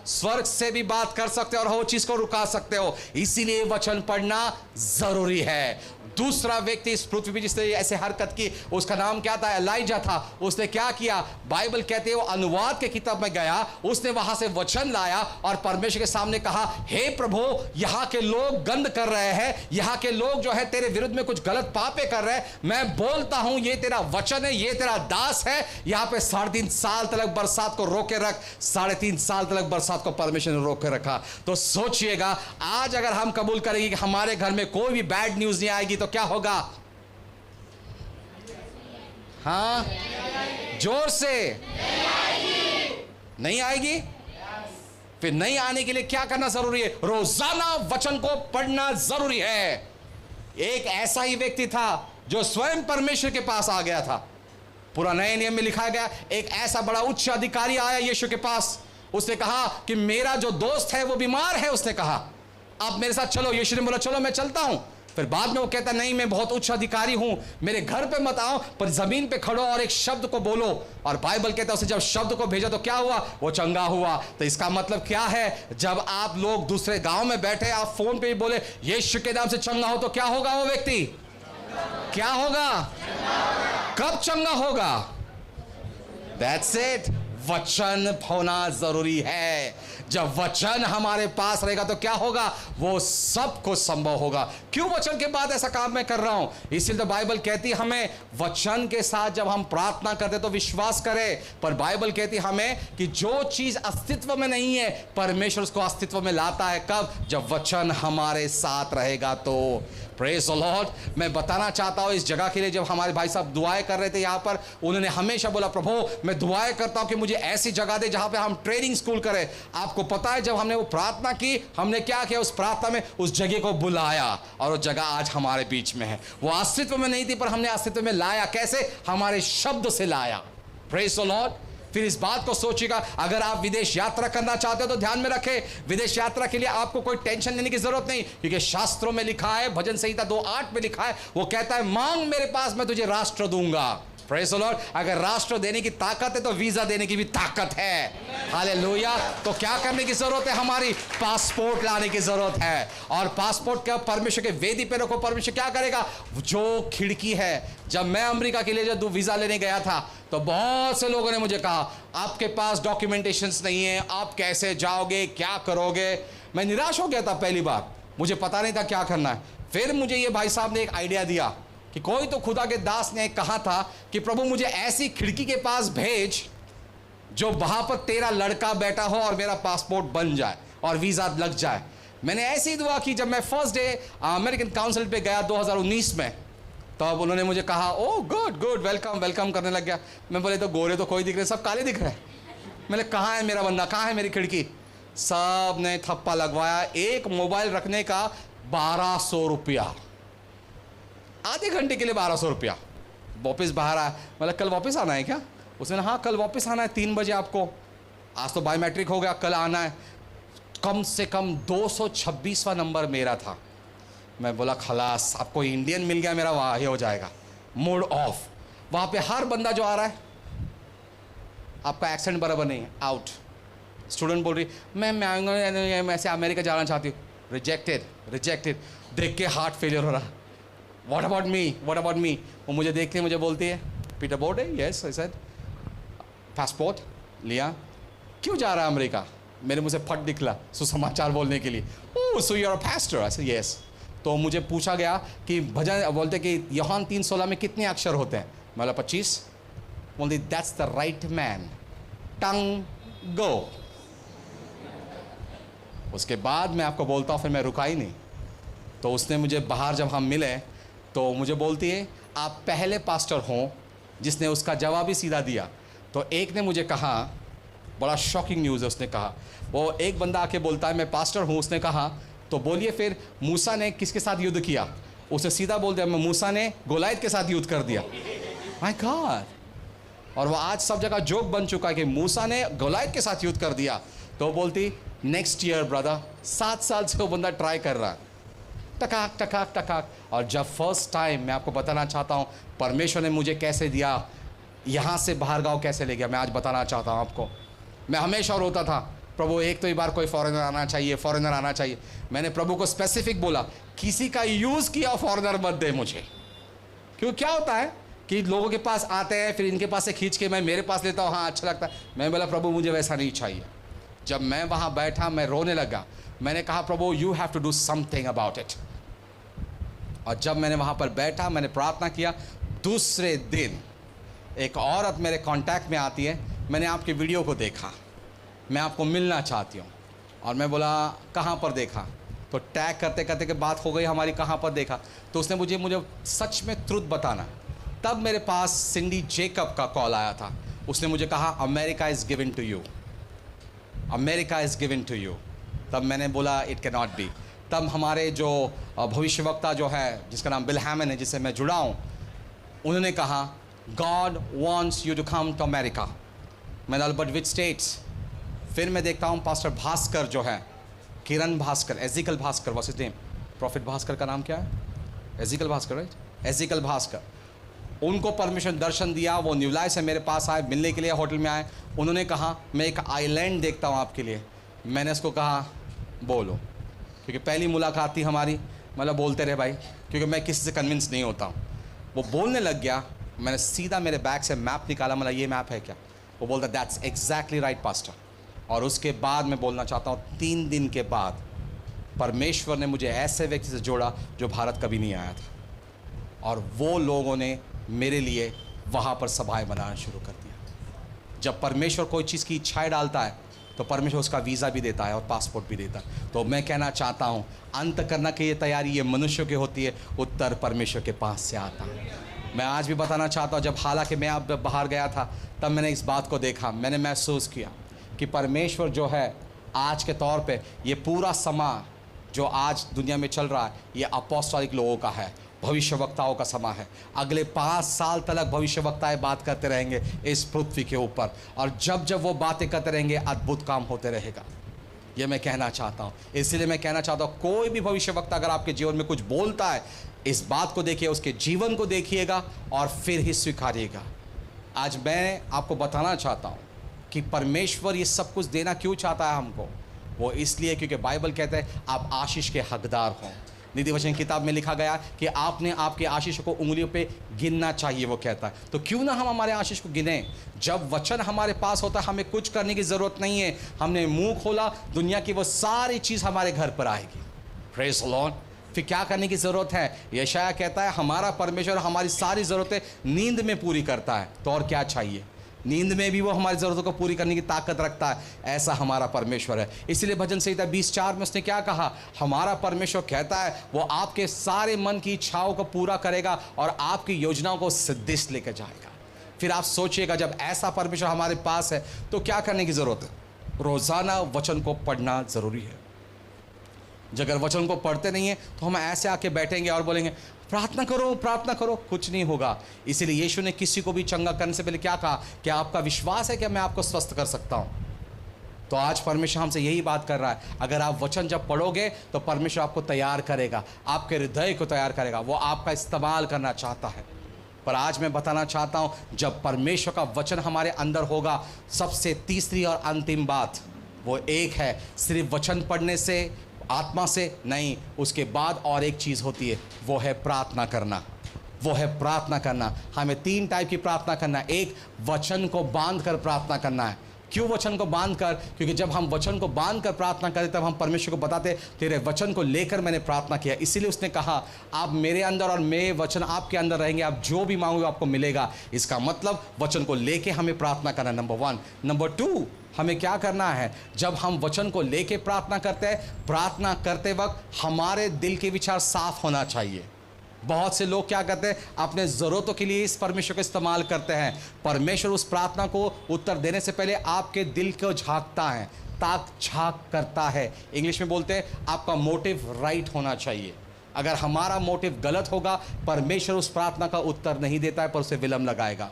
A: स्वर्ग से भी बात कर सकते हो और वो चीज को रुका सकते हो। इसीलिए वचन पढ़ना जरूरी है। दूसरा व्यक्ति इस पृथ्वी पर जिसने ऐसे हरकत की, उसका नाम क्या था? एलाइजा था। उसने क्या किया? बाइबल कहते हैं वो अनुवाद के किताब में गया, उसने वहां से वचन लाया और परमेश्वर के सामने कहा, हे प्रभु, यहाँ के लोग गंद कर रहे हैं, यहाँ के लोग जो है तेरे विरुद्ध में कुछ गलत पापे कर रहे हैं। मैं बोलता हूं ये तेरा वचन है, ये तेरा दास है, यहाँ पे 3.5 साल तक बरसात को रोके रख। 3.5 साल तक बरसात को परमेश्वर ने रोके रखा। तो सोचिएगा, आज अगर हम कबूल करेंगे कि हमारे घर में कोई भी बैड न्यूज नहीं आएगी तो क्या होगा? हाँ, जोर से। नहीं आएगी? फिर नहीं आने के लिए क्या करना जरूरी है? रोजाना वचन को पढ़ना जरूरी है। एक ऐसा ही व्यक्ति था जो स्वयं परमेश्वर के पास आ गया था। पूरा नए नियम में लिखा गया, एक ऐसा बड़ा उच्च अधिकारी आया यीशु के पास। उसने कहा कि मेरा जो दोस्त है वो बीमार है। उसने कहा आप मेरे साथ चलो। यीशु ने बोला चलो मैं चलता हूं। फिर बाद में वो कहता नहीं, मैं बहुत उच्च अधिकारी हूं, मेरे घर पे मत आओ, पर जमीन पे खड़ो और एक शब्द को बोलो। और बाइबल कहता है उसे जब शब्द को भेजा तो क्या हुआ? वो चंगा हुआ। तो इसका मतलब क्या है? जब आप लोग दूसरे गांव में बैठे, आप फोन पे ही बोले यीशु के नाम से चंगा हो, तो क्या होगा? वो व्यक्ति क्या होगा? कब चंगा होगा? That's it. वचन होना जरूरी है। जब वचन हमारे पास रहेगा तो क्या होगा? वो सब कुछ संभव होगा। क्यों वचन के बाद ऐसा काम मैं कर रहा हूं? इसलिए तो बाइबल कहती है हमें वचन के साथ जब हम प्रार्थना करते तो विश्वास करें। पर बाइबल कहती है हमें कि जो चीज अस्तित्व में नहीं है परमेश्वर उसको अस्तित्व में लाता है। कब? जब वचन हमारे साथ रहेगा। तो प्रेज द लॉर्ड। मैं बताना चाहता हूं इस जगह के लिए, जब हमारे भाई साहब दुआएं कर रहे थे यहां पर, उन्होंने हमेशा बोला प्रभु मैं दुआएं करता हूं कि मुझे ऐसी जगह दे जहां पे हम ट्रेनिंग स्कूल करें। आपको पता है जब हमने वो प्रार्थना की, हमने क्या किया? उस प्रार्थना में उस जगह को बुलाया और वो जगह आज हमारे बीच में है। वो अस्तित्व में नहीं थी पर हमने अस्तित्व में लाया। कैसे? हमारे शब्द से लाया। Praise the Lord. फिर इस बात को सोचिएगा, अगर आप विदेश यात्रा करना चाहते हो तो ध्यान में रखें, विदेश यात्रा के लिए आपको कोई टेंशन लेने की जरूरत नहीं, क्योंकि शास्त्रों में लिखा है, भजन संहिता 2:8 में लिखा है, वो कहता है मांग मेरे पास मैं तुझे राष्ट्र दूंगा। Praise the Lord. अगर राष्ट्र देने की ताकत है तो वीजा देने की भी ताकत है। हालेलुया। तो क्या करने की जरूरत है? हमारी पासपोर्ट लाने की जरूरत है। और पासपोर्ट क्या? परमेश्वर के वेदी पे रखो। परमेश्वर क्या करेगा? जो खिड़की है। जब मैं अमेरिका के लिए जब वीजा लेने गया था तो बहुत से लोगों ने मुझे कहा आपके पास डॉक्यूमेंटेशंस नहीं है, आप कैसे जाओगे, क्या करोगे? मैं निराश हो गया था पहली बार, मुझे पता नहीं था क्या करना है। फिर मुझे ये भाई साहब ने एक आइडिया दिया कि कोई तो खुदा के दास ने कहा था कि प्रभु मुझे ऐसी खिड़की के पास भेज जो वहां पर तेरा लड़का बैठा हो और मेरा पासपोर्ट बन जाए और वीजा लग जाए। मैंने ऐसी दुआ की। जब मैं फर्स्ट डे अमेरिकन काउंसिल पे गया 2019 में, तो अब उन्होंने मुझे कहा ओ गुड गुड वेलकम वेलकम करने लग गया। मैं बोले तो गोरे तो कोई दिख रहे, सब काले दिख रहे हैं। मैंने कहाँ है मेरा बंदा, कहाँ है मेरी खिड़की? सब ने थप्पा लगवाया। एक मोबाइल रखने का 1200 रुपया, आधे घंटे के लिए 1200 रुपया। वापस बाहर आया, मतलब कल वापस आना है क्या? उसने हाँ कल वापस आना है 3 बजे आपको, आज तो बायोमेट्रिक हो गया, कल आना है। कम से कम 226वां नंबर मेरा था। मैं बोला खलास, आपको इंडियन मिल गया, मेरा वहाँ ये हो जाएगा, मूड ऑफ। वहाँ पे हर बंदा जो आ रहा है, आपका एक्सेंट बराबर नहीं है, आउट। स्टूडेंट बोल रही मैं ऐसे अमेरिका जाना चाहती हूँ, रिजेक्टेड रिजेक्टेड। देख के हार्ट फेलियर हो रहा। What about me, what about me? वो मुझे देखते मुझे बोलती है पीटर बोर्ड है, यस आई सेड। पासपोर्ट लिया, क्यों जा रहा है अमेरिका? मेरे मुझे फट निकला सुसमाचार बोलने के लिए। Oh so you are a pastor? I said yes. तो मुझे पूछा गया कि भजन बोलते कि यूहन्ना 3:16 में कितने अक्षर होते हैं? मैं बोला 25। बोलती दैट्स द राइट मैन, टंग गो। उसके बाद मैं आपको बोलता हूँ, फिर मैं रुका ही नहीं। तो उसने मुझे बाहर जब हम मिले तो मुझे बोलती है आप पहले पास्टर हों जिसने उसका जवाब ही सीधा दिया। तो एक ने मुझे कहा, बड़ा शॉकिंग न्यूज़ है, उसने कहा, वो एक बंदा आके बोलता है मैं पास्टर हूँ। उसने कहा तो बोलिए फिर मूसा ने किसके साथ युद्ध किया? उसे सीधा बोल दिया मैं मूसा ने गोलायत के साथ युद्ध कर दिया। My God. और वो आज सब जगह जोक बन चुका है कि मूसा ने गोलायत के साथ युद्ध कर दिया। तो बोलती नेक्स्ट ईयर ब्रदर। 7 साल से वो बंदा ट्राई कर रहा है, टकाक टकाक टकाक। और जब फर्स्ट टाइम, मैं आपको बताना चाहता हूँ परमेश्वर ने मुझे कैसे दिया, यहाँ से बाहर गाँव कैसे ले गया, मैं आज बताना चाहता हूँ आपको। मैं हमेशा रोता था प्रभु एक तो ही बार कोई फॉरेनर आना चाहिए, फॉरेनर आना चाहिए। मैंने प्रभु को स्पेसिफिक बोला किसी का यूज़ किया फॉरेनर मत दे मुझे। क्यों क्या होता है कि लोगों के पास आते हैं, फिर इनके पास से खींच के मैं मेरे पास लेता हूँ, हाँ अच्छा लगता है। मैं बोला प्रभु मुझे वैसा नहीं चाहिए। जब मैं वहाँ बैठा मैं रोने लगा। मैंने कहा प्रभु you have to do something about it. और जब मैंने वहाँ पर बैठा, मैंने प्रार्थना किया। दूसरे दिन एक औरत मेरे कांटेक्ट में आती है, मैंने आपके वीडियो को देखा, मैं आपको मिलना चाहती हूँ। और मैं बोला कहाँ पर देखा? तो टैग करते करते के बात हो गई हमारी, कहाँ पर देखा? तो उसने मुझे सच में ट्रुथ बताना। तब मेरे पास सिंडी जेकब का कॉल आया था। उसने मुझे कहा America is given to you, America is given to you. तब मैंने बोला इट कैन नॉट बी। तब हमारे जो भविष्यवक्ता जो है जिसका नाम बिल हैमन है, जिससे मैं जुड़ा हूँ, उन्होंने कहा God wants you to come to America. मैंने बट विच स्टेट्स? फिर मैं देखता हूँ पास्टर भास्कर जो है, Kiran Bhaskar, Ezekiel Bhaskar, what's his name? Prophet Bhaskar का नाम क्या है? Ezekiel Bhaskar, right? Ezekiel Bhaskar. उनको परमिशन दर्शन दिया, वो न्यूलाय से मेरे पास आए, मिलने के लिए होटल में आए। उन्होंने कहा मैं एक आइलैंड देखता हूँ आपके लिए। मैंने उसको कहा बोलो, क्योंकि पहली मुलाकात थी हमारी। मतलब बोलते रहे भाई, क्योंकि मैं किसी से कन्विंस नहीं होता हूँ। वो बोलने लग गया। मैंने सीधा मेरे बैग से मैप निकाला, मतलब ये मैप है क्या? वो बोलता दैट्स एग्जैक्टली राइट पास्टर। और उसके बाद मैं बोलना चाहता हूँ 3 दिन के बाद परमेश्वर ने मुझे ऐसे व्यक्ति से जोड़ा जो भारत कभी नहीं आया था। और वो लोगों ने मेरे लिए वहाँ पर सभाएं बनाना शुरू कर दिया। जब परमेश्वर कोई चीज़ की इच्छाएं डालता है तो परमेश्वर उसका वीज़ा भी देता है और पासपोर्ट भी देता है। तो मैं कहना चाहता हूँ अंत करना की ये तैयारी ये मनुष्यों की होती है, उत्तर परमेश्वर के पास से आता है। मैं आज भी बताना चाहता हूँ, जब हालांकि मैं अब बाहर गया था तब मैंने इस बात को देखा, मैंने महसूस किया कि परमेश्वर जो है आज के तौर पे ये पूरा समा जो आज दुनिया में चल रहा है ये अपोस्टोलिक लोगों का है, भविष्यवक्ताओं का समा है। अगले 5 साल तक भविष्यवक्ताएं बात करते रहेंगे इस पृथ्वी के ऊपर, और जब जब वो बातें करते रहेंगे अद्भुत काम होते रहेगा। ये मैं कहना चाहता हूँ। इसलिए मैं कहना चाहता हूँ कोई भी भविष्यवक्ता अगर आपके जीवन में कुछ बोलता है, इस बात को देखिए, उसके जीवन को देखिएगा और फिर ही स्वीकारिएगा। आज मैं आपको बताना चाहता हूँ कि परमेश्वर ये सब कुछ देना क्यों चाहता है हमको। वो इसलिए क्योंकि बाइबल कहता है आप आशीष के हकदार हों। नीति वचन किताब में लिखा गया कि आपने आपके आशीष को उंगलियों पे गिनना चाहिए, वो कहता है। तो क्यों ना हम हमारे आशीष को गिनें। जब वचन हमारे पास होता है हमें कुछ करने की ज़रूरत नहीं है। हमने मुंह खोला, दुनिया की वो सारी चीज़ हमारे घर पर आएगी। Praise the Lord. फिर क्या करने की ज़रूरत है? यशायाह कहता है हमारा परमेश्वर हमारी सारी ज़रूरतें नींद में पूरी करता है। तो और क्या चाहिए? नींद में भी वो हमारी ज़रूरतों को पूरी करने की ताकत रखता है। ऐसा हमारा परमेश्वर है। इसीलिए भजन संहिता 20:4 में उसने क्या कहा, हमारा परमेश्वर कहता है वो आपके सारे मन की इच्छाओं को पूरा करेगा और आपकी योजनाओं को सिद्धिश लेकर जाएगा। फिर आप सोचिएगा, जब ऐसा परमेश्वर हमारे पास है तो क्या करने की ज़रूरत है? रोज़ाना वचन को पढ़ना ज़रूरी है। अगर वचन को पढ़ते नहीं है तो हम ऐसे आके बैठेंगे और बोलेंगे प्रार्थना करो प्रार्थना करो, कुछ नहीं होगा। इसीलिए यीशु ने किसी को भी चंगा करने से पहले क्या कहा कि आपका विश्वास है कि मैं आपको स्वस्थ कर सकता हूँ? तो आज परमेश्वर हमसे यही बात कर रहा है, अगर आप वचन जब पढ़ोगे तो परमेश्वर आपको तैयार करेगा, आपके हृदय को तैयार करेगा, वो आपका इस्तेमाल करना चाहता है। पर आज मैं बताना चाहता हूँ, जब परमेश्वर का वचन हमारे अंदर होगा, सबसे तीसरी और अंतिम बात वो एक है, सिर्फ वचन पढ़ने से आत्मा से नहीं, उसके बाद और एक चीज़ होती है, वो है प्रार्थना करना। वो है प्रार्थना करना। हमें 3 टाइप की प्रार्थना करना है। एक, वचन को बांध कर प्रार्थना करना है। क्यों वचन को बांध कर? क्योंकि जब हम वचन को बांध कर प्रार्थना करें तब हम परमेश्वर को बताते तेरे वचन को लेकर मैंने प्रार्थना किया। इसीलिए उसने कहा आप मेरे अंदर और मेरे वचन आपके अंदर रहेंगे, आप जो भी मांगोगे आपको मिलेगा। इसका मतलब वचन को लेके हमें प्रार्थना करना, नंबर 1। नंबर 2, हमें क्या करना है? जब हम वचन को लेके प्रार्थना करते हैं, प्रार्थना करते वक्त हमारे दिल के विचार साफ होना चाहिए। बहुत से लोग क्या करते हैं, अपने ज़रूरतों के लिए इस परमेश्वर को इस्तेमाल करते हैं। परमेश्वर उस प्रार्थना को उत्तर देने से पहले आपके दिल को झांकता है, ताक झांक करता है। इंग्लिश में बोलते हैं आपका मोटिव राइट होना चाहिए। अगर हमारा मोटिव गलत होगा, परमेश्वर उस प्रार्थना का उत्तर नहीं देता है, पर उसे विलंब लगाएगा।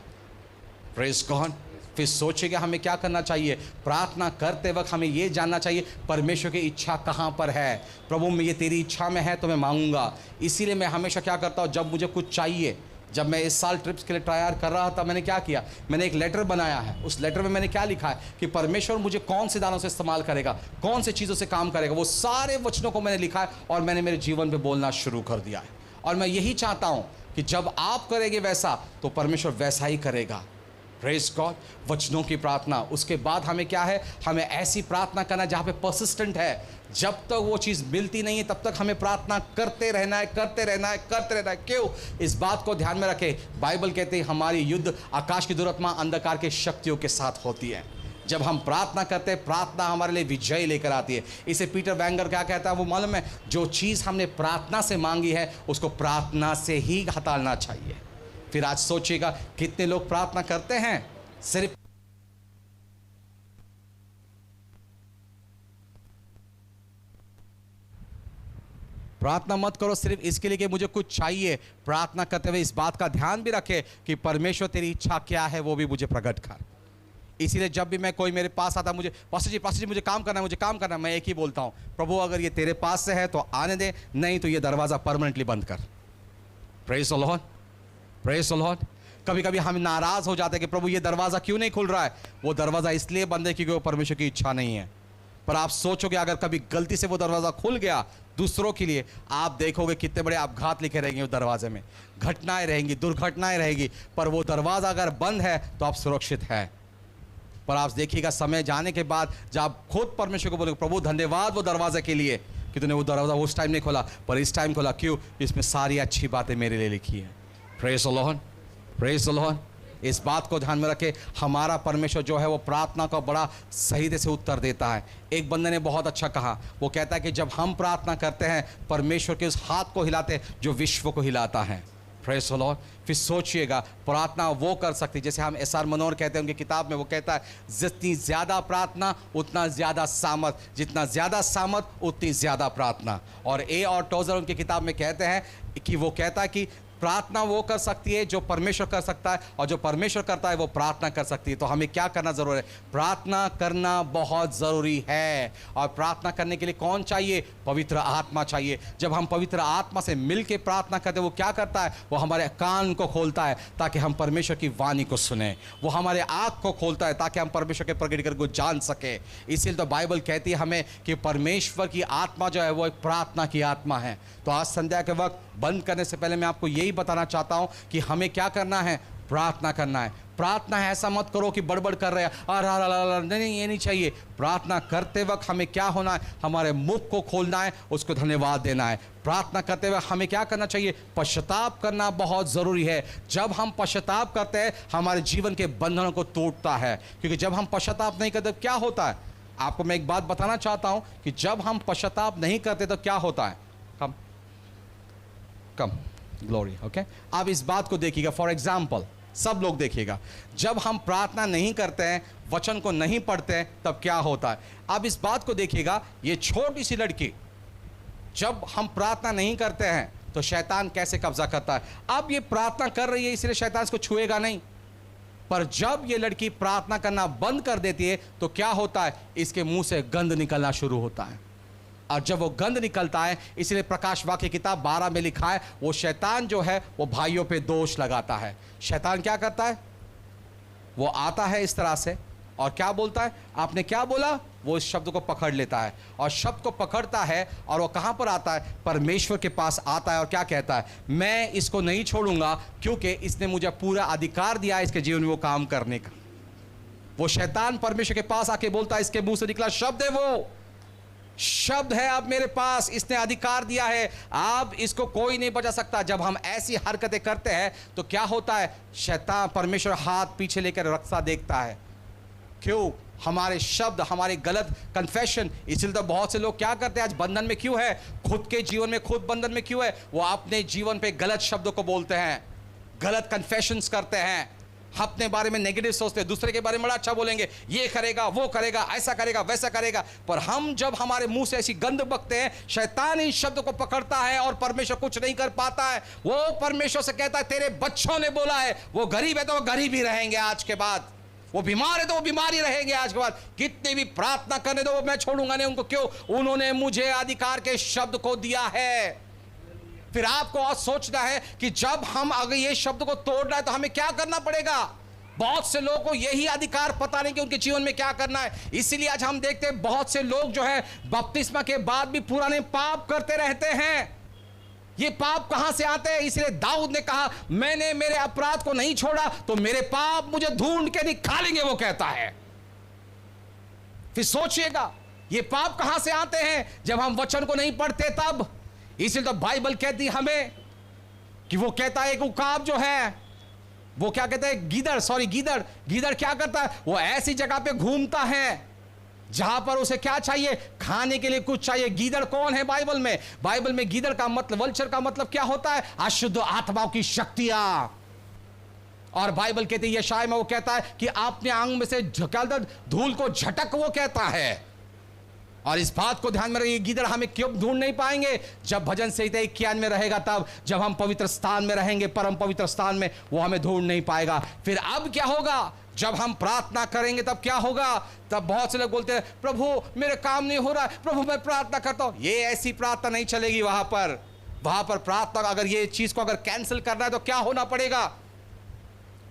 A: Praise God. फिर सोचिएगा हमें क्या करना चाहिए? प्रार्थना करते वक्त हमें ये जानना चाहिए परमेश्वर की इच्छा कहाँ पर है। प्रभु में ये तेरी इच्छा में है तो मैं मांगूंगा। इसीलिए मैं हमेशा क्या करता हूँ, जब मुझे कुछ चाहिए, जब मैं इस साल ट्रिप्स के लिए तैयार कर रहा था, मैंने क्या किया, मैंने एक लेटर बनाया है। उस लेटर में मैंने क्या लिखा है कि परमेश्वर मुझे कौन से दानों से इस्तेमाल करेगा, कौन से चीज़ों से काम करेगा, वो सारे वचनों को मैंने लिखा है और मैंने मेरे जीवन पर बोलना शुरू कर दिया है। और मैं यही चाहता हूँ कि जब आप करेंगे वैसा तो परमेश्वर वैसा ही करेगा। Praise God. वचनों की प्रार्थना। उसके बाद हमें क्या है, हमें ऐसी प्रार्थना करना जहाँ पे परसिस्टेंट है। जब तक वो चीज़ मिलती नहीं है तब तक हमें प्रार्थना करते रहना है, करते रहना है, करते रहना है। क्यों? इस बात को ध्यान में रखें, बाइबल कहते हैं हमारी युद्ध आकाश की दुरात्मा अंधकार के शक्तियों के साथ होती है। जब हम प्रार्थना करते हैं, प्रार्थना हमारे लिए विजय लेकर आती है। इसे पीटर वैंगर क्या कहता है वो मालूम है? जो चीज़ हमने प्रार्थना से मांगी है उसको प्रार्थना से ही हटाना चाहिए। फिर आज सोचिएगा कितने लोग प्रार्थना करते हैं, सिर्फ प्रार्थना मत करो सिर्फ इसके लिए कि मुझे कुछ चाहिए। प्रार्थना करते हुए इस बात का ध्यान भी रखे कि परमेश्वर तेरी इच्छा क्या है वो भी मुझे प्रकट कर। इसीलिए जब भी मैं कोई मेरे पास आता, मुझे पास्टर जी मुझे काम करना है, मुझे काम करना है, मैं एक ही बोलता हूं, प्रभु अगर ये तेरे पास से है तो आने दे, नहीं तो ये दरवाज़ा परमानेंटली बंद कर। Praise the Lord, praise the Lord. कभी कभी हम नाराज़ हो जाते हैं कि प्रभु ये दरवाज़ा क्यों नहीं खुल रहा है। वो दरवाज़ा इसलिए बंद है क्योंकि वो परमेश्वर की इच्छा नहीं है। पर आप सोचोगे अगर कभी गलती से वो दरवाज़ा खुल गया दूसरों के लिए, आप देखोगे कितने बड़े आपघात लिखे रहेंगे उस दरवाजे में, घटनाएं रहेंगी, दुर्घटनाएं रहेगी। पर वो दरवाज़ा अगर बंद है तो आप सुरक्षित है। पर आप देखिएगा समय जाने के बाद जब आप खुद परमेश्वर को बोलोगे प्रभु धन्यवाद वो दरवाजे के लिए कि तूने वो दरवाज़ा उस टाइम नहीं खोला पर इस टाइम खोला। क्यों? इसमें सारी अच्छी बातें मेरे लिए लिखी है। Praise the Lord, praise the Lord. इस बात को ध्यान में रखे, हमारा परमेश्वर जो है वो प्रार्थना का बड़ा सही से उत्तर देता है। एक बंदे ने बहुत अच्छा कहा, वो कहता है कि जब हम प्रार्थना करते हैं परमेश्वर के उस हाथ को हिलाते हैं जो विश्व को हिलाता है। Praise the Lord. फिर सोचिएगा प्रार्थना वो कर सकती, जैसे हम एस.आर. मनोहर कहते हैं उनकी किताब में, वो कहता है जितनी ज़्यादा प्रार्थना उतना ज़्यादा सामर्थ, जितना ज़्यादा सामर्थ उतनी ज़्यादा प्रार्थना। और ए.आर. टोजर उनकी किताब में कहते हैं कि वो कहता है कि प्रार्थना वो कर सकती है जो परमेश्वर कर सकता है और जो परमेश्वर करता है वो प्रार्थना कर सकती है। तो हमें क्या करना ज़रूरी है? प्रार्थना करना बहुत ज़रूरी है। और प्रार्थना करने के लिए कौन चाहिए? पवित्र आत्मा चाहिए। जब हम पवित्र आत्मा से मिल के प्रार्थना करते हैं वो क्या करता है? वो हमारे कान को खोलता है ताकि हम परमेश्वर की वाणी को सुने। वो हमारे आँख को खोलता है ताकि हम परमेश्वर के प्रकटीकरण को जान सके। इसीलिए तो बाइबल कहती है हमें कि परमेश्वर की आत्मा जो है वो एक प्रार्थना की आत्मा है। तो आज संध्या के वक्त बंद करने से पहले मैं आपको यही बताना चाहता हूं कि हमें क्या करना है, प्रार्थना करना है। प्रार्थना है ऐसा मत करो कि बड़बड़ कर रहे हैं, नहीं, ये नहीं चाहिए। प्रार्थना करते वक्त हमें क्या होना है, हमारे मुख को खोलना है, उसको धन्यवाद देना है। प्रार्थना करते वक्त हमें क्या करना चाहिए, पश्चाताप करना बहुत ज़रूरी है। जब हम पश्चाताप करते हैं हमारे जीवन के बंधनों को तोड़ता है, क्योंकि जब हम पश्चाताप नहीं करते क्या होता है, आपको मैं एक बात बताना चाहता हूं कि जब हम पश्चाताप नहीं करते तो क्या होता है, कम ग्लोरी। ओके, आप इस बात को देखिएगा। फॉर एग्जाम्पल, सब लोग देखिएगा, जब हम प्रार्थना नहीं करते हैं, वचन को नहीं पढ़ते हैं, तब क्या होता है। आप इस बात को देखिएगा, ये छोटी सी लड़की, जब हम प्रार्थना नहीं करते हैं तो शैतान कैसे कब्जा करता है। अब ये प्रार्थना कर रही है इसलिए शैतान इसको छुएगा नहीं, पर जब ये लड़की प्रार्थना करना बंद कर देती है तो क्या होता है, इसके मुंह से गंध निकलना शुरू होता है। और जब वो गंध निकलता है, इसलिए प्रकाश वाक्य किताब 12 में लिखा है, वो शैतान जो है वो भाइयों पे दोष लगाता है। शैतान क्या करता है, वो आता है इस तरह से और क्या बोलता है, आपने क्या बोला, वो इस शब्द को पकड़ लेता है और शब्द को पकड़ता है और वो कहां पर आता है, परमेश्वर के पास आता है और क्या कहता है, मैं इसको नहीं छोड़ूंगा क्योंकि इसने मुझे पूरा अधिकार दिया है इसके जीवन में वो काम करने का। वो शैतान परमेश्वर के पास आके बोलता है, इसके मुंह से निकला शब्द है, वो शब्द है अब मेरे पास, इसने अधिकार दिया है, अब इसको कोई नहीं बचा सकता। जब हम ऐसी हरकतें करते हैं तो क्या होता है, शैतान परमेश्वर हाथ पीछे लेकर रक्षा देखता है। क्यों, हमारे शब्द, हमारे गलत कन्फेशन। इसलिए तो बहुत से लोग क्या करते हैं, आज बंधन में क्यों है, खुद के जीवन में खुद बंधन में क्यों है, वो अपने जीवन पे गलत शब्दों को बोलते हैं, गलत कन्फेशंस करते हैं, अपने बारे में नेगेटिव सोचते हैं, दूसरे के बारे में बड़ा अच्छा बोलेंगे, ये करेगा, वो करेगा, ऐसा करेगा, वैसा करेगा। पर हम जब हमारे मुंह से ऐसी गंध बकते हैं, शैतान इन शब्द को पकड़ता है और परमेश्वर कुछ नहीं कर पाता है। वो परमेश्वर से कहता है, तेरे बच्चों ने बोला है, वो गरीब है तो वो गरीब ही रहेंगे आज के बाद, वो बीमार है तो वो बीमार ही रहेंगे आज के बाद, कितनी भी प्रार्थना करने दो, वो मैं छोड़ूंगा नहीं उनको। क्यों, उन्होंने मुझे अधिकार के शब्द को दिया है। फिर आपको आज सोचना है कि जब हम अगर ये शब्द को तोड़ना है तो हमें क्या करना पड़ेगा। बहुत से लोगों को यही अधिकार पता नहीं कि उनके जीवन में क्या करना है। इसीलिए आज हम देखते हैं बहुत से लोग जो है बपतिस्मा के बाद भी पुराने पाप करते रहते हैं। ये पाप कहां से आते हैं, इसलिए दाऊद ने कहा, मैंने मेरे अपराध को नहीं छोड़ा तो मेरे पाप मुझे ढूंढ के निकालेंगे, वो कहता है। फिर सोचिएगा ये पाप कहां से आते हैं, जब हम वचन को नहीं पढ़ते तब। इसलिए तो बाइबल कहती हमें कि वो कहता है, एक उकाब जो है वो क्या कहता है, गीदड़ क्या करता है, वो ऐसी जगह पे घूमता है जहां पर उसे क्या चाहिए, खाने के लिए कुछ चाहिए। गीदड़ कौन है बाइबल में, बाइबल में गीदड़ का मतलब, वल्चर का मतलब क्या होता है, अशुद्ध आत्माओं की शक्तियां। और बाइबल कहती है, यशाया में वो कहता है कि अपने अंग में से धूल को झटक, वो कहता है। और इस बात को ध्यान में रखिए, गीदड़ हमें क्यों ढूंढ नहीं पाएंगे, जब भजन संहिता 51 में रहेगा तब, जब हम पवित्र स्थान में रहेंगे, परम पवित्र स्थान में, वो हमें ढूंढ नहीं पाएगा। फिर अब क्या होगा, जब हम प्रार्थना करेंगे तब क्या होगा, तब बहुत से लोग बोलते हैं, प्रभु मेरे काम नहीं हो रहा, प्रभु मैं प्रार्थना करता हूं। ये ऐसी प्रार्थना नहीं चलेगी। वहां पर प्रार्थना, अगर ये चीज को अगर कैंसिल करना है तो क्या होना पड़ेगा,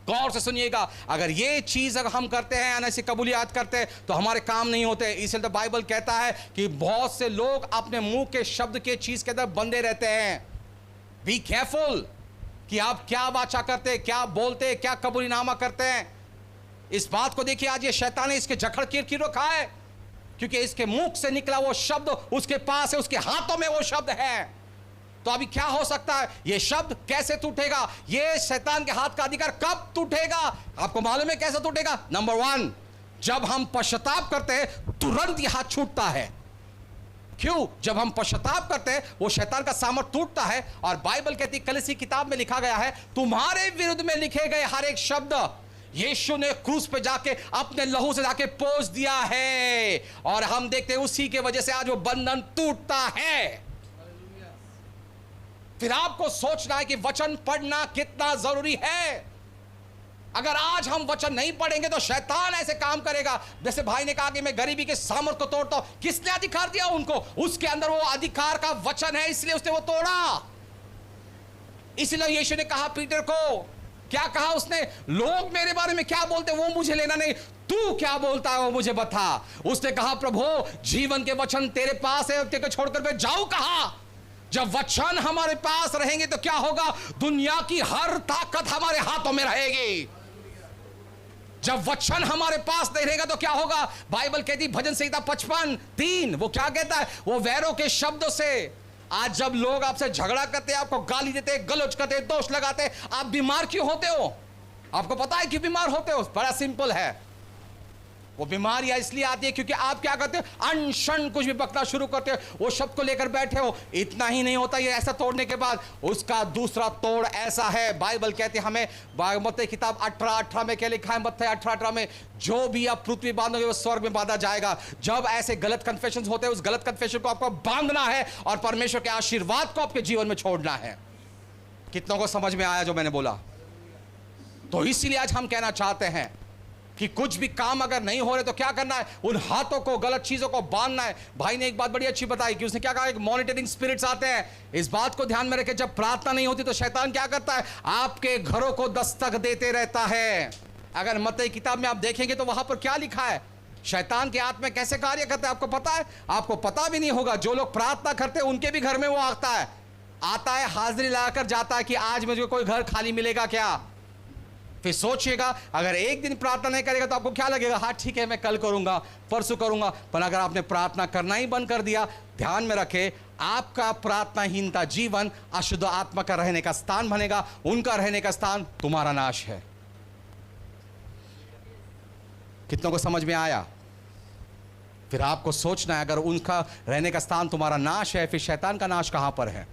A: गौर से सुनिएगा। अगर ये चीज अगर हम करते हैं, ऐसी कबूलियत करते हैं तो हमारे काम नहीं होते। इसलिए तो बाइबल कहता है कि बहुत से लोग अपने मुंह के शब्द के चीज के अंदर बंधे रहते हैं। बी केयरफुल कि आप क्या वाचा करते हैं, क्या बोलते हैं, क्या कबूलीनामा करते हैं। इस बात को देखिए, आज ये शैतान ने इसके जकड़ क्यों रखा है, क्योंकि इसके मुख से निकला वो शब्द उसके पास है, उसके हाथों में वो शब्द है। तो अभी क्या हो सकता है, ये शब्द कैसे टूटेगा, ये शैतान के हाथ का अधिकार कब टूटेगा, आपको मालूम है कैसे टूटेगा। नंबर 1, जब हम पश्चाताप करते हैं तुरंत ये हाथ छूटता है। क्यों, जब हम पश्चाताप करते हैं वो शैतान का सामर्थ टूटता है। और बाइबल कहती है, कलीसी किताब में लिखा गया है, तुम्हारे विरुद्ध में लिखे गए हर एक शब्द यीशु ने क्रूस पे जाके अपने लहू से जाके पोंछ दिया है। और हम देखते हैं उसी के वजह से आज वो बंधन टूटता है। फिर आपको सोचना है कि वचन पढ़ना कितना जरूरी है। अगर आज हम वचन नहीं पढ़ेंगे तो शैतान ऐसे काम करेगा। जैसे भाई ने कहा कि मैं गरीबी के सामर्थ को तोड़ता हूं, किसने अधिकार दिया उनको, उसके अंदर वो अधिकार का वचन है, इसलिए उसने वो तोड़ा। इसलिए यीशु ने कहा पीटर को, क्या कहा उसने, लोग मेरे बारे में क्या बोलते वो मुझे लेना नहीं, तू क्या बोलता है वो मुझे बता। उसने कहा, प्रभु जीवन के वचन तेरे पास है, तेरे को छोड़कर मैं जाऊं कहां। जब वचन हमारे पास रहेंगे तो क्या होगा? दुनिया की हर ताकत हमारे हाथों में रहेगी। जब वचन हमारे पास नहीं रहेगा तो क्या होगा? बाइबल कहती, भजन संहिता 55:3, वो क्या कहता है? वो वैरों के शब्दों से। आज जब लोग आपसे झगड़ा करते, आपको गाली देते, गलौज करते, दोष लगाते, आप बीमार क्यों होते हो? आपको पता है क्यों बीमार होते हो? बड़ा सिंपल है। वो बीमारियां इसलिए आती है क्योंकि आप क्या करते हो? अनशन कुछ भी बकना शुरू करते हो, वो शब्द को लेकर बैठे हो। इतना ही नहीं होता, ये ऐसा तोड़ने के बाद उसका दूसरा तोड़ ऐसा है। बाइबल कहती है हमें, मत्ती किताब 18:18 में क्या लिखा है? मत्ती 18:18 में, जो भी आप पृथ्वी बांधोगे वो स्वर्ग में बांधा जाएगा। जब ऐसे गलत कन्फेशन होते हैं, उस गलत कन्फेशन को आपको बांधना है और परमेश्वर के आशीर्वाद को आपके जीवन में छोड़ना है। कितनों को समझ में आया जो मैंने बोला? तो इसीलिए आज हम कहना चाहते हैं कि कुछ भी काम अगर नहीं हो रहे तो क्या करना है? उन हाथों को, गलत चीजों को बांधना है। भाई ने एक बात बड़ी अच्छी बताई कि उसने क्या कहा? मॉनिटरिंग स्पिरिट्स आते हैं। इस बात को ध्यान में रखें, जब प्रार्थना नहीं होती तो शैतान क्या करता है? आपके घरों को दस्तक देते रहता है। अगर मत्ती किताब में आप देखेंगे तो वहां पर क्या लिखा है? शैतान के हाथ में कैसे कार्य करता है आपको पता है? आपको पता भी नहीं होगा। जो लोग प्रार्थना करते हैं उनके भी घर में वो आता है, हाजिरी लगाकर जाता है कि आज मुझे कोई घर खाली मिलेगा क्या? फिर सोचिएगा, अगर एक दिन प्रार्थना नहीं करेगा तो आपको क्या लगेगा? हाँ ठीक है, मैं कल करूंगा, परसों करूंगा। पर अगर आपने प्रार्थना करना ही बंद कर दिया, ध्यान में रखें, आपका प्रार्थनाहीनता जीवन अशुद्ध आत्मा का रहने का स्थान बनेगा। उनका रहने का स्थान तुम्हारा नाश है। कितनों को समझ में आया? फिर आपको सोचना है, अगर उनका रहने का स्थान तुम्हारा नाश है, फिर शैतान का नाश कहां पर है?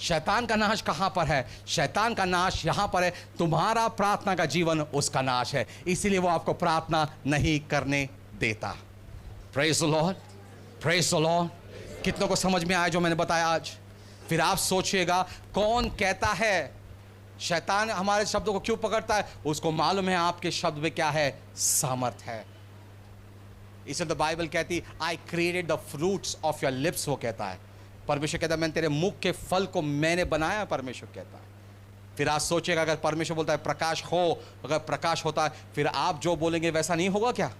A: शैतान का नाश कहां पर है? शैतान का नाश यहां पर है। तुम्हारा प्रार्थना का जीवन उसका नाश है, इसीलिए वो आपको प्रार्थना नहीं करने देता। Praise the Lord, praise the Lord. कितनों को समझ में आया जो मैंने बताया आज? फिर आप सोचिएगा, कौन कहता है? शैतान हमारे शब्दों को क्यों पकड़ता है? उसको मालूम है आपके शब्द में क्या है? सामर्थ है। इसे तो बाइबल कहती, I created the fruits of your lips. वो कहता है, परमेश्वर कहता है, मैंने तेरे मुख के फल को मैंने बनाया। परमेश्वर कहता है। फिर आप सोचिएगा, अगर परमेश्वर बोलता है प्रकाश हो, अगर प्रकाश होता है, फिर आप जो बोलेंगे वैसा नहीं होगा क्या?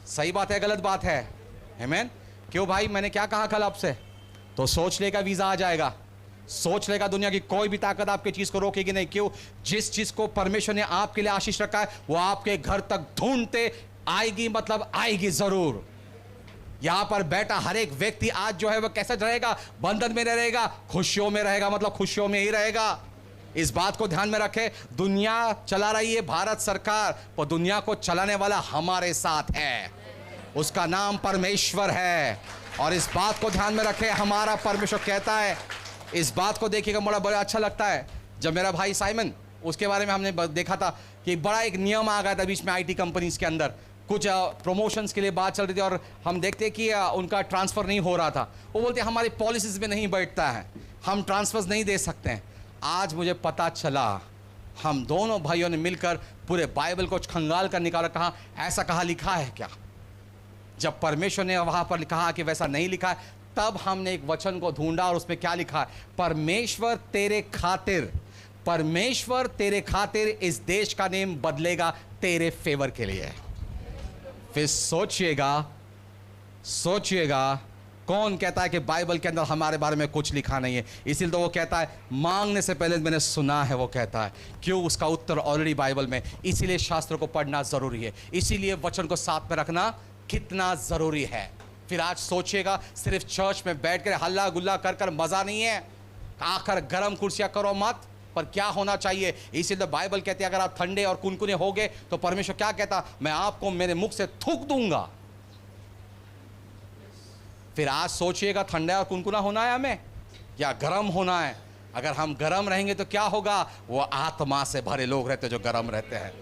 A: सही बात है, गलत बात है? आमीन। क्यों भाई, मैंने क्या कहा कल आपसे? तो सोच लेगा वीजा आ जाएगा। सोच लेगा, दुनिया की कोई भी ताकत आपकी चीज को रोकेगी नहीं। क्यों? जिस चीज को परमेश्वर ने आपके लिए आशीष रखा है वो आपके घर तक ढूंढते आएगी, मतलब आएगी जरूर। यहां पर बैठा हर एक व्यक्ति आज जो है वो कैसा रहेगा? बंधन में रहेगा, खुशियों में रहेगा, मतलब खुशियों में ही रहेगा। इस बात को ध्यान में रखें। दुनिया चला रही है भारत सरकार, पर दुनिया को चलाने वाला हमारे साथ है, उसका नाम परमेश्वर है। और इस बात को ध्यान में रखें, हमारा परमेश्वर कहता है। इस बात को देखिएगा, बड़ा अच्छा लगता है। जब मेरा भाई साइमन, उसके बारे में हमने देखा था कि बड़ा एक नियम आ गया था बीच में आईटी कंपनीज के अंदर। कुछ प्रमोशंस के लिए बात चल रही थी और हम देखते कि उनका ट्रांसफ़र नहीं हो रहा था। वो बोलते हमारी पॉलिसीज़ में नहीं बैठता है, हम ट्रांसफ़र्स नहीं दे सकते हैं। आज मुझे पता चला, हम दोनों भाइयों ने मिलकर पूरे बाइबल को खंगाल कर निकाला। कहा ऐसा कहा लिखा है क्या? जब परमेश्वर ने वहाँ पर कहा कि वैसा नहीं लिखा है, तब हमने एक वचन को ढूंढा और उसमें क्या लिखा है? परमेश्वर तेरे खातिर इस देश का नेम बदलेगा तेरे फेवर के लिए। फिर सोचिएगा कौन कहता है कि बाइबल के अंदर हमारे बारे में कुछ लिखा नहीं है? इसीलिए तो वो कहता है मांगने से पहले मैंने सुना है। वो कहता है क्यों? उसका उत्तर ऑलरेडी बाइबल में। इसीलिए शास्त्र को पढ़ना जरूरी है, इसीलिए वचन को साथ में रखना कितना जरूरी है। फिर आज सोचिएगा, सिर्फ चर्च में बैठ कर हल्ला गुल्ला कर मजा नहीं है। आकर गरम कुर्सियां करो मत, पर क्या होना चाहिए? इसीलिए बाइबल कहती है अगर आप ठंडे और कुनकुने होगे तो परमेश्वर क्या कहता? मैं आपको मेरे मुख से थूक दूंगा। फिर आज सोचिएगा, ठंडा और कुनकुना होना है हमें या गरम होना है? अगर हम गरम रहेंगे तो क्या होगा? वो आत्मा से भरे लोग रहते हैं जो गरम रहते हैं।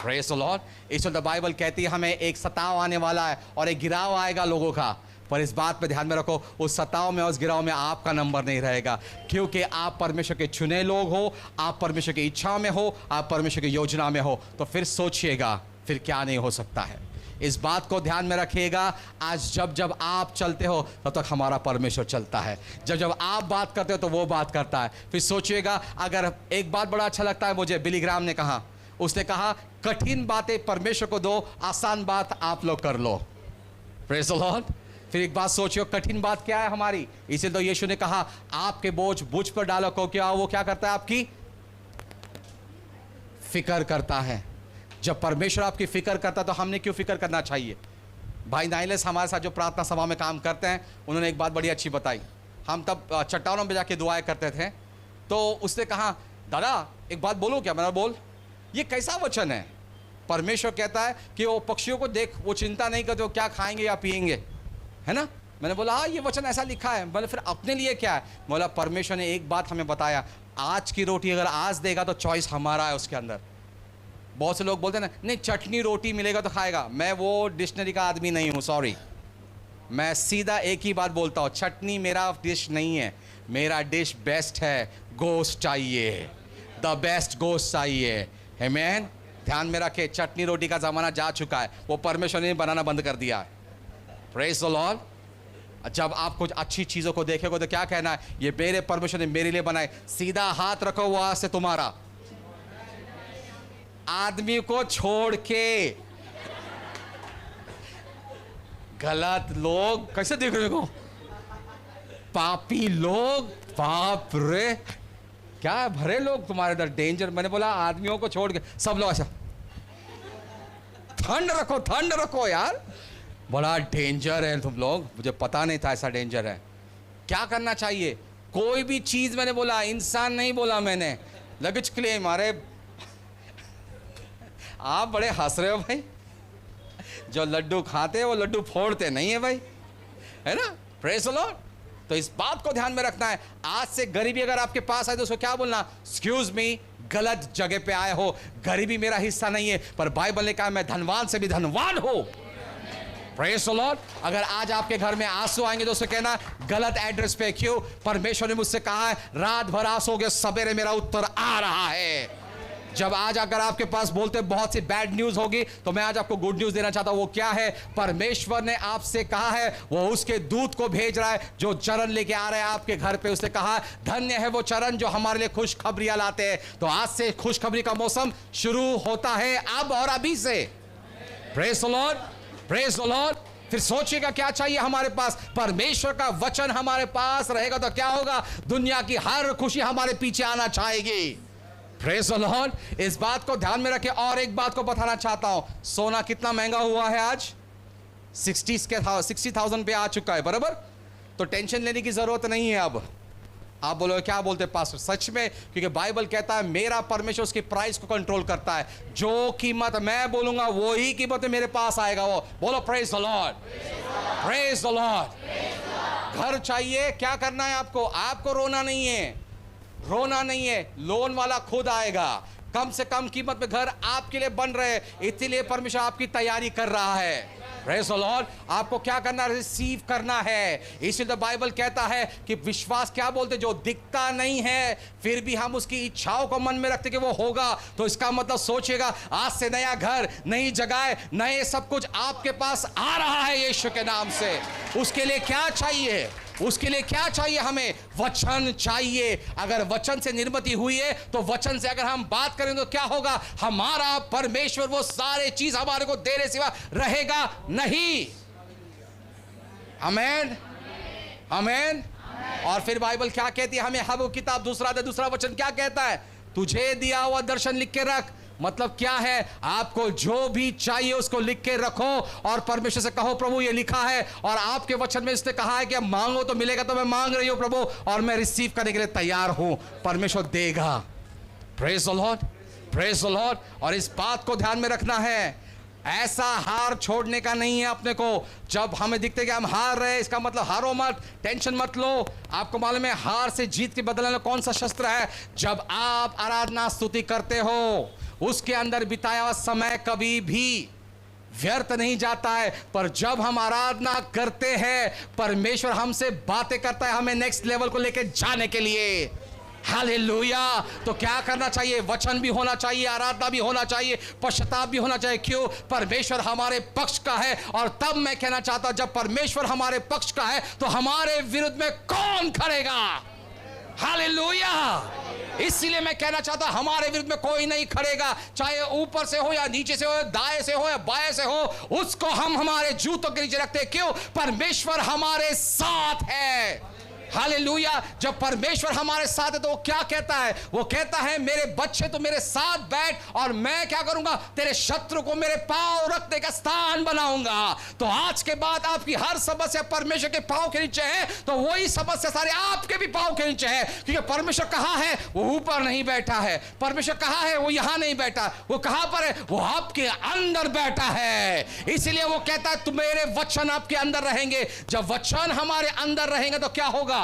A: Praise the Lord. इसलिए बाइबल कहती है हमें एक सताव आने वाला है और एक गिराव आएगा लोगों का। पर इस बात पे ध्यान में रखो, उस सताव में और उस गिराव में आपका नंबर नहीं रहेगा, क्योंकि आप परमेश्वर के चुने लोग हो, आप परमेश्वर की इच्छा में हो, आप परमेश्वर की योजना में हो। तो फिर सोचिएगा फिर क्या नहीं हो सकता है। इस बात को ध्यान में रखिएगा। आज जब आप चलते हो तब तक हमारा परमेश्वर चलता है, जब आप बात करते हो तो वो बात करता है। फिर सोचिएगा, अगर एक बात बड़ा अच्छा लगता है मुझे, बिली ग्राहम ने कहा, उसने कहा कठिन बातें परमेश्वर को दो, आसान बात आप लोग कर लो। Praise the Lord. फिर एक बात सोचियो, कठिन बात क्या है हमारी, इसीलिए तो यीशु ने कहा आपके बोझ मुझ पर डालो, को क्या वो क्या करता है, आपकी फिक्र करता है। जब परमेश्वर आपकी फिक्र करता है तो हमने क्यों फिक्र करना चाहिए। भाई नाइलेस हमारे साथ जो प्रार्थना सभा में काम करते हैं, उन्होंने एक बात बड़ी अच्छी बताई। हम तब चट्टानों में जाके दुआएं करते थे, तो उसने कहा दादा एक बात बोलो क्या। मैंने बोल, ये कैसा वचन है। परमेश्वर कहता है कि वो पक्षियों को देख, वो चिंता नहीं करते वो क्या खाएंगे या पिएंगे, है ना। मैंने बोला हाँ ये वचन ऐसा लिखा है। बोले फिर अपने लिए क्या है। बोला परमेश्वर ने एक बात हमें बताया, आज की रोटी अगर आज देगा तो चॉइस हमारा है उसके अंदर। बहुत से लोग बोलते हैं ना, नहीं चटनी रोटी मिलेगा तो खाएगा। मैं वो डिक्शनरी का आदमी नहीं हूँ, सॉरी। मैं सीधा एक ही बात बोलता हूँ, चटनी मेरा डिश नहीं है, मेरा डिश बेस्ट है, गोश्त चाहिए, द बेस्ट गोश्त चाहिए। आमीन। ध्यान में रखे, चटनी रोटी का ज़माना जा चुका है, वो परमेश्वर ने बनाना बंद कर दिया है। Praise the Lord. जब आप कुछ अच्छी चीज़ों को देखेंगे तो क्या कहना है, ये मेरे परमेश्वर ने मेरे लिए बनाए। सीधा हाथ रखो, वो आज से तुम्हारा। आदमी को छोड़ के गलत लोग कैसे देख रहे हो, पापी लोग, बाप रे क्या भरे लोग तुम्हारे इधर, डेंजर। मैंने बोला आदमियों को छोड़ के सब लोग ऐसा, ठंड रखो यार, बड़ा डेंजर है तुम लोग। मुझे पता नहीं था ऐसा डेंजर है। क्या करना चाहिए, कोई भी चीज, मैंने बोला इंसान नहीं बोला मैंने, लगेज क्लेम। अरे आप बड़े हंस रहे हो भाई, जो लड्डू खाते हैं वो लड्डू फोड़ते नहीं है भाई, है ना। Praise the Lord. तो इस बात को ध्यान में रखना है, आज से गरीबी अगर आपके पास आए तो उसको क्या बोलना, एक्सक्यूज मी, गलत जगह पे आए हो, गरीबी मेरा हिस्सा नहीं है। पर बाइबल ने कहा मैं धनवान से भी धनवान हूं। Praise the Lord. अगर आज आपके घर में आंसू आएंगे तो उससे कहना गलत एड्रेस पे। क्यों, परमेश्वर ने मुझसे कहा है रात भर आंसोगे, सवेरे मेरा उत्तर आ रहा है। जब आज अगर आपके पास बोलते बहुत सी बैड न्यूज होगी, तो मैं आज आपको गुड न्यूज देना चाहता हूं। वो क्या है, परमेश्वर ने आपसे कहा है वो उसके दूत को भेज रहा है जो चरण लेके आ रहे हैं आपके घर पे। उसने कहा धन्य है वो चरण जो हमारे लिए खुशखबरियां लाते हैं। तो आज से खुशखबरी का मौसम शुरू होता है, अब और अभी से। Praise the Lord, praise the Lord. फिर सोचिएगा क्या चाहिए हमारे पास, परमेश्वर का वचन हमारे पास रहेगा तो क्या होगा, दुनिया की हर खुशी हमारे पीछे आना चाहेगी। Praise the Lord. इस बात को ध्यान में रखें। और एक बात को बताना चाहता हूं, सोना कितना महंगा हुआ है आज, 60,000 पे आ चुका है, बराबर। तो टेंशन लेने की जरूरत नहीं है अब। आप बोलो क्या बोलते पास्टर, सच में, क्योंकि बाइबल कहता है मेरा परमेश्वर उसकी प्राइस को कंट्रोल करता है। जो कीमत मैं बोलूंगा वही कीमत मेरे पास आएगा वो। बोलो praise the Lord, praise the Lord. घर चाहिए, क्या करना है आपको, आपको रोना नहीं है, रोना नहीं है, लोन वाला खुद आएगा। कम से कम कीमत में घर आपके लिए बन रहे, इसीलिए परमेश्वर आपकी तैयारी कर रहा है। Praise the Lord. आपको क्या करना है, रिसीव करना है। इसलिए तो बाइबल कहता है कि विश्वास क्या बोलते, जो दिखता नहीं है फिर भी हम उसकी इच्छाओं को मन में रखते कि वो होगा। तो इसका मतलब सोचिएगा, आज से नया घर, नई जगह, नए सब कुछ आपके पास आ रहा है यीशु के नाम से। उसके लिए क्या चाहिए, उसके लिए क्या चाहिए, हमें वचन चाहिए। अगर वचन से निर्मित हुई है तो वचन से अगर हम बात करें तो क्या होगा, हमारा परमेश्वर वो सारे चीज हमारे को देने सिवा रहेगा नहीं। आमीन, आमीन। और फिर बाइबल क्या कहती है हमें, हबक्कूक किताब दूसरा वचन क्या कहता है, तुझे दिया हुआ दर्शन लिख के रख। मतलब क्या है, आपको जो भी चाहिए उसको लिख के रखो और परमेश्वर से कहो प्रभु ये लिखा है और आपके वचन में इसने कहा है कि मांगो तो मिलेगा। तो मैं मांग रही हूं प्रभु और मैं रिसीव करने के लिए तैयार हूं, परमेश्वर देगा। Praise the Lord, praise the Lord. और इस बात को ध्यान में रखना है, ऐसा हार छोड़ने का नहीं है अपने को। जब हमें दिखते कि हम हार रहे, इसका मतलब हारो मत, टेंशन मत लो। आपको मालूम है हार से जीत के बदले में कौन सा शस्त्र है, जब आप आराधना स्तुति करते हो उसके अंदर बिताया हुआ समय कभी भी व्यर्थ नहीं जाता है। पर जब हम आराधना करते हैं परमेश्वर हमसे बातें करता है हमें नेक्स्ट लेवल को लेकर जाने के लिए। हालेलुया। तो क्या करना चाहिए, वचन भी होना चाहिए, आराधना भी होना चाहिए, पश्चाताप भी होना चाहिए। क्यों, परमेश्वर हमारे पक्ष का है। और तब मैं कहना चाहता हूं जब परमेश्वर हमारे पक्ष का है तो हमारे विरुद्ध में कौन खड़ेगा। हालेलुया। इसीलिए मैं कहना चाहता हूं हमारे विरुद्ध में कोई नहीं खड़ेगा, चाहे ऊपर से हो या नीचे से हो, दाएं से हो या बाएं से हो, उसको हम हमारे जूतों के नीचे रखते हैं। क्यों? परमेश्वर हमारे साथ है। हालेलुया। जब परमेश्वर हमारे साथ है तो वो क्या कहता है? वो कहता है मेरे बच्चे तो मेरे साथ बैठ और मैं क्या करूंगा? तेरे शत्रु को मेरे पांव रखने का स्थान बनाऊंगा। तो आज के बाद आपकी हर समस्या परमेश्वर के पांव के नीचे है, तो वही समस्या सारे आपके भी पांव के नीचे है। क्योंकि परमेश्वर कहां है? वो ऊपर नहीं बैठा है। परमेश्वर कहां है? वो यहां नहीं बैठा। वो कहां पर है? वो आपके अंदर बैठा है। इसीलिए वो कहता है तुम मेरे वचन आपके अंदर रहेंगे। जब वचन हमारे अंदर रहेंगे तो क्या होगा?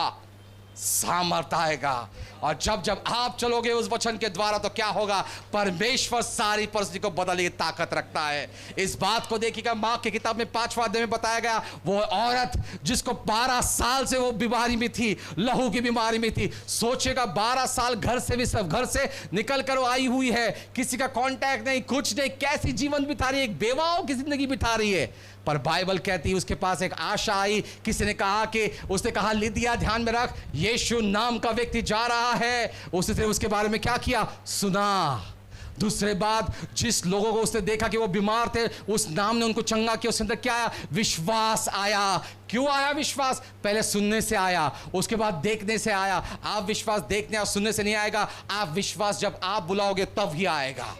A: सामर्थ आएगा। और जब जब आप चलोगे उस वचन के द्वारा तो क्या होगा? परमेश्वर सारी परिस्थिति को बदलने की ताकत रखता है। इस बात को देखिएगा, मार्क की किताब में 5वां अध्याय में बताया गया, वो औरत जिसको 12 साल से वो बीमारी में थी, लहू की बीमारी में थी। सोचेगा 12 साल घर से भी सब घर से निकल कर आई हुई है, किसी का कांटेक्ट नहीं, कुछ नहीं, कैसी जीवन बिता रही है, एक बेवाओं की जिंदगी बिता रही है। पर बाइबल कहती है उसके पास एक आशा आई। किसी ने कहा कि उसने कहा लिदिया ध्यान में रख, यीशु नाम का व्यक्ति जा रहा है। उसने उसके बारे में क्या किया? सुना। दूसरे बात, जिस लोगों को उसने देखा कि वो बीमार थे, उस नाम ने उनको चंगा किया। उसके अंदर क्या आया? विश्वास आया। क्यों आया विश्वास? पहले सुनने से आया, उसके बाद देखने से आया। आप विश्वास देखने और सुनने से नहीं आएगा, आप विश्वास जब आप बुलाओगे तब ही आएगा।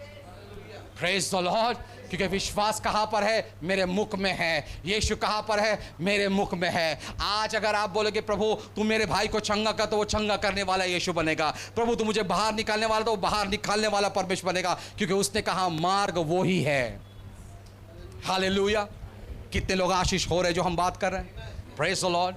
A: Praise the Lord. क्योंकि विश्वास कहां पर है? मेरे मुख में है। यीशु कहां पर है? मेरे मुख में है। आज अगर आप बोलोगे प्रभु तू मेरे भाई को चंगा कर, तो वो चंगा करने वाला यीशु बनेगा। प्रभु तू मुझे बाहर निकालने वाला, तो वो बाहर निकालने वाला परमेश्वर बनेगा। क्योंकि उसने कहा मार्ग वो ही है। हालेलुया। कितने लोग आशीष हो रहे जो हम बात कर रहे हैं? Praise the Lord.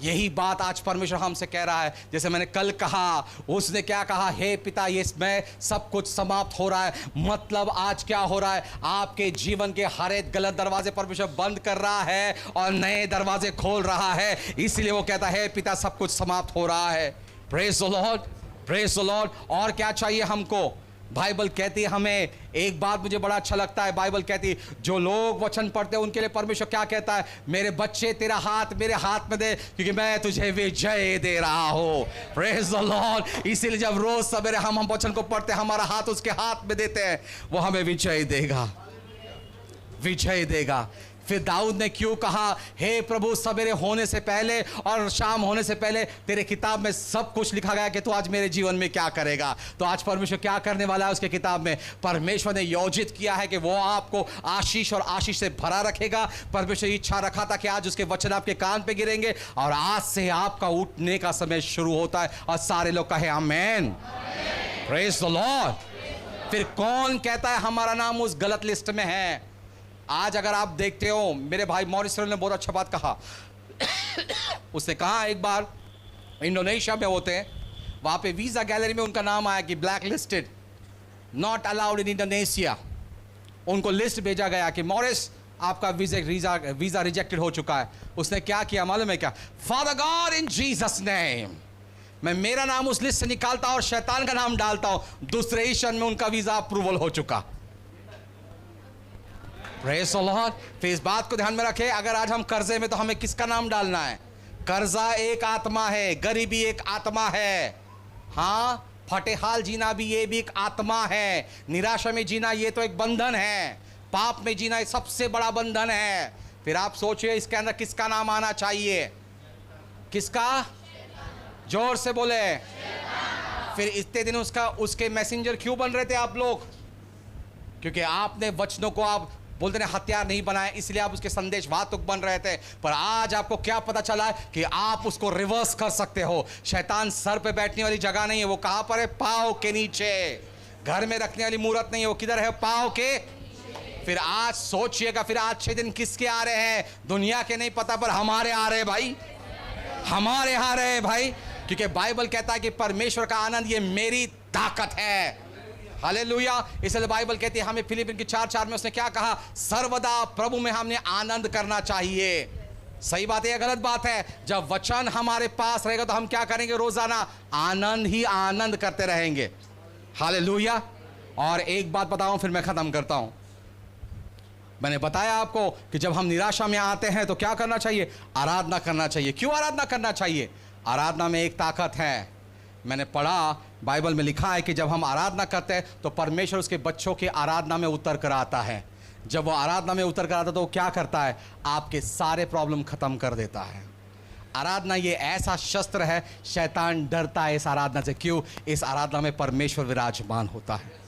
A: यही बात आज परमेश्वर हमसे कह रहा है। जैसे मैंने कल कहा, उसने क्या कहा? हे पिता, ये इसमें सब कुछ समाप्त हो रहा है। मतलब आज क्या हो रहा है? आपके जीवन के हर एक गलत दरवाजे परमेश्वर बंद कर रहा है और नए दरवाजे खोल रहा है। इसलिए वो कहता है पिता सब कुछ समाप्त हो रहा है। Praise the Lord, praise the Lord. और क्या चाहिए हमको? बाइबल कहती है हमें एक बात मुझे बड़ा अच्छा लगता है। बाइबल कहती है जो लोग वचन पढ़ते हैं उनके लिए परमेश्वर क्या कहता है? मेरे बच्चे तेरा हाथ मेरे हाथ में दे, क्योंकि मैं तुझे विजय दे रहा हूं। Praise the Lord. इसीलिए जब रोज सवेरे हम वचन को पढ़ते हैं, हमारा हाथ उसके हाथ में देते हैं, वो हमें विजय देगा, विजय देगा। फिर दाऊद ने क्यों कहा हे प्रभु सवेरे होने से पहले और शाम होने से पहले तेरे किताब में सब कुछ लिखा गया कि तू आज मेरे जीवन में क्या करेगा। तो आज परमेश्वर क्या करने वाला है उसके किताब में? परमेश्वर ने योजित किया है कि वो आपको आशीष और आशीष से भरा रखेगा। परमेश्वर इच्छा रखा था कि आज उसके वचन आपके कान पे गिरेंगे और आज से आपका उठने का समय शुरू होता है। और सारे लोग कहे आमेन, प्रेज द लॉर्ड। फिर कौन कहता है हमारा नाम उस गलत लिस्ट में है? आज अगर आप देखते हो, मेरे भाई मॉरिस ने बहुत अच्छा बात कहा। उसने कहा एक बार इंडोनेशिया में होते हैं, वहां पे वीजा गैलरी में उनका नाम आया कि black listed, not allowed in Indonesia. उनको लिस्ट भेजा गया कि मॉरिस आपका वीजा रिजेक्टेड हो चुका है। उसने क्या किया मालूम है क्या? फादर गॉड इन जीसस नेम, मैं मेरा नाम उस लिस्ट से निकालता हूं और शैतान का नाम डालता हूं। दूसरे ही क्षण में उनका वीजा अप्रूवल हो चुका। Praise the Lord. फिर इस बात को ध्यान में रखें, अगर आज हम कर्जे में तो हमें किसका नाम डालना है? कर्जा एक आत्मा है, गरीबी एक आत्मा है, हाँ, फटेहाल जीना भी ये भी एक आत्मा है, निराशा में जीना ये तो एक बंधन है, पाप में जीना ये सबसे बड़ा बंधन है। फिर आप सोचिए इसके अंदर किसका नाम आना चाहिए? किसका? जोर से बोले। फिर इतने दिन उसके मैसेंजर क्यों बन रहे थे आप लोग? क्योंकि आपने वचनों को आप बोलते हैं हथियार नहीं बनाए, इसलिए आप उसके संदेश वाहतुक बन रहे थे। पर आज आपको क्या पता चला है कि आप उसको रिवर्स कर सकते हो। शैतान सर पे बैठने वाली जगह नहीं है, वो कहां पर है? पांव के नीचे। घर में रखने वाली मूर्त नहीं है, वो किधर है? पांव के। फिर आज सोचिएगा, फिर आज 6 दिन किसके आ रहे हैं? दुनिया के नहीं पता, पर हमारे आ रहे हैं भाई, हमारे आ रहे हैं भाई। क्योंकि बाइबल कहता है कि परमेश्वर का आनंद ये मेरी ताकत है। हालेलुया। इसलिए बाइबल कहती है हमें फिलिपिन की 4:4 में उसने क्या कहा? सर्वदा प्रभु में हमने आनंद करना चाहिए। सही बात है या गलत बात है? जब वचन हमारे पास रहेगा तो हम क्या करेंगे? रोजाना आनंद ही आनंद करते रहेंगे। हालेलुया। और एक बात बताऊं फिर मैं खत्म करता हूं। मैंने बताया आपको कि जब हम निराशा में आते हैं तो क्या करना चाहिए? आराधना करना चाहिए। क्यों आराधना करना चाहिए? आराधना में एक ताकत है। मैंने पढ़ा बाइबल में लिखा है कि जब हम आराधना करते हैं तो परमेश्वर उसके बच्चों की आराधना में उतर कर आता है। जब वो आराधना में उतर कर आता है तो वो क्या करता है? आपके सारे प्रॉब्लम खत्म कर देता है। आराधना ये ऐसा शस्त्र है, शैतान डरता है इस आराधना से। क्यों? इस आराधना में परमेश्वर विराजमान होता है।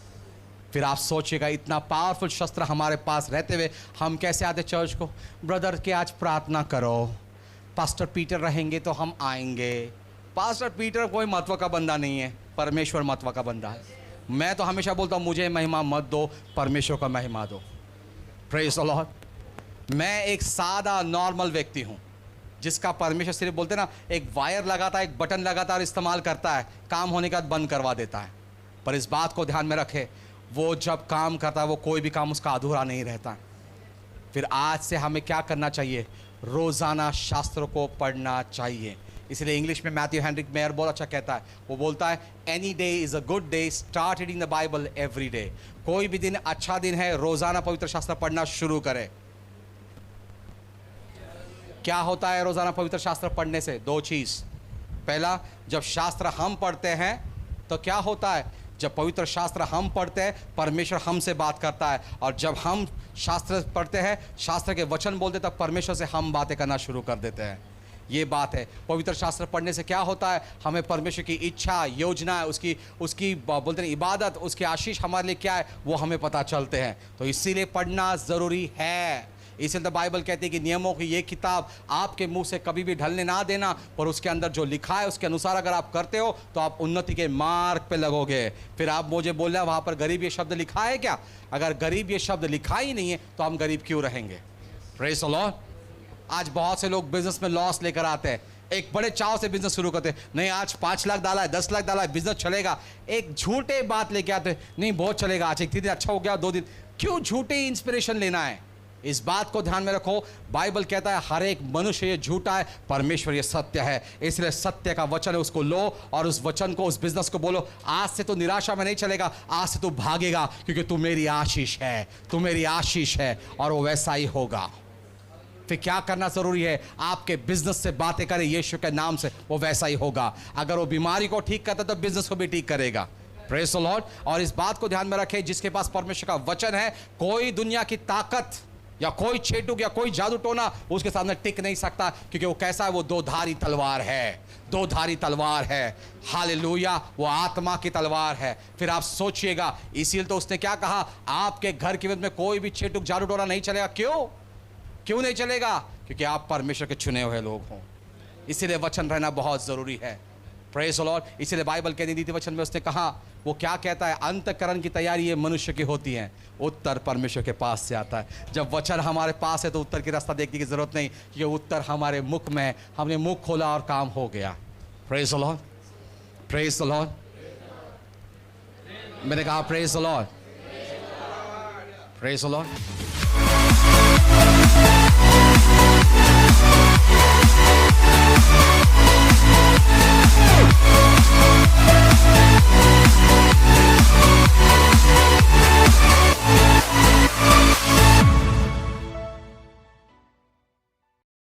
A: फिर आप सोचिएगा, इतना पावरफुल शस्त्र हमारे पास रहते हुए हम कैसे आते चर्च को? ब्रदर कि आज प्रार्थना करो, पास्टर पीटर रहेंगे तो हम आएंगे। पास्टर पीटर कोई महत्व का बंदा नहीं है, परमेश्वर महत्व का बंदा है। मैं तो हमेशा बोलता हूँ मुझे महिमा मत दो, परमेश्वर का महिमा दो। Praise the Lord. मैं एक सादा नॉर्मल व्यक्ति हूँ जिसका परमेश्वर सिर्फ बोलते ना एक वायर लगाता है, एक बटन लगाता है और इस्तेमाल करता है, काम होने के बाद बंद करवा देता है। पर इस बात को ध्यान में रखे, वो जब काम करता है वो कोई भी काम उसका अधूरा नहीं रहता। फिर आज से हमें क्या करना चाहिए? रोज़ाना शास्त्रों को पढ़ना चाहिए। इसलिए इंग्लिश में मैथ्यू हेनरिक मेयर बहुत अच्छा कहता है, वो बोलता है any day is a good day, start reading the Bible every day. कोई भी दिन अच्छा दिन है, रोज़ाना पवित्र शास्त्र पढ़ना शुरू करें। क्या होता है रोज़ाना पवित्र शास्त्र पढ़ने से? दो चीज़। पहला, जब शास्त्र हम पढ़ते हैं तो क्या होता है? जब पवित्र शास्त्र हम पढ़ते हैं परमेश्वर हमसे बात करता है, और जब हम शास्त्र पढ़ते हैं, शास्त्र के वचन बोलते, तब परमेश्वर से हम बातें करना शुरू कर देते हैं। ये बात है। पवित्र शास्त्र पढ़ने से क्या होता है? हमें परमेश्वर की इच्छा, योजना, उसकी बोलते हैं इबादत, उसकी आशीष हमारे लिए क्या है वो हमें पता चलते हैं। तो इसीलिए पढ़ना ज़रूरी है। इसलिए तो बाइबल कहती है कि नियमों की ये किताब आपके मुंह से कभी भी ढलने ना देना, पर उसके अंदर जो लिखा है उसके अनुसार अगर आप करते हो तो आप उन्नति के मार्ग पे लगोगे। फिर आप मुझे बोल रहे हैं वहाँ पर गरीब ये शब्द लिखा है क्या? अगर गरीब ये शब्द लिखा ही नहीं है तो हम गरीब क्यों रहेंगे? Praise the Lord. आज बहुत से लोग बिजनेस में लॉस लेकर आते हैं, एक बड़े चाव से बिजनेस शुरू करते हैं, नहीं आज 5 लाख डाला है, 10 लाख डाला है, बिजनेस चलेगा। एक झूठे बात लेके आते, नहीं बहुत चलेगा, आज एक दिन अच्छा हो गया, 2 दिन। क्यों झूठे इंस्पिरेशन लेना है? इस बात को ध्यान में रखो, बाइबल कहता है हर एक मनुष्य ये झूठा है, परमेश्वर ये सत्य है। इसलिए सत्य का वचन है, उसको लो और उस वचन को, उस बिजनेस को बोलो, आज से तो निराशा में नहीं चलेगा, आज से तू भागेगा, क्योंकि तू मेरी आशीष है, तू मेरी आशीष है। और वो वैसा ही होगा। फिर क्या करना जरूरी है? आपके बिजनेस से बातें करें यीशु के नाम से, वो वैसा ही होगा। अगर वो बीमारी को ठीक करता तो बिजनेस को भी ठीक करेगा। Praise the Lord. और इस बात को ध्यान में रखें, जिसके पास परमेश्वर का वचन है, कोई दुनिया की ताकत या कोई छेटुक या कोई जादू टोना उसके सामने टिक नहीं सकता, क्योंकि वो कैसा है? वो 2 धारी तलवार है, 2 धारी तलवार है। हालेलुया। वो आत्मा की तलवार है। फिर आप सोचिएगा, इसीलिए तो उसने क्या कहा? आपके घर के में कोई भी छेटुक जादू टोना नहीं चलेगा। क्यों नहीं चलेगा? क्योंकि आप परमेश्वर के चुने हुए लोग हो। इसीलिए वचन रहना बहुत जरूरी है। Praise the Lord. इसीलिए बाइबल के नीति वचन में उसने कहा, वो क्या कहता है? अंतःकरण की तैयारी ये मनुष्य की होती है, उत्तर परमेश्वर के पास से आता है। जब वचन हमारे पास है तो उत्तर की रास्ता देखने की जरूरत नहीं, क्योंकि उत्तर हमारे मुख में है। हमने मुख खोला और काम हो गया। Praise the Lord, praise the Lord. मैंने कहा praise the Lord, praise the Lord.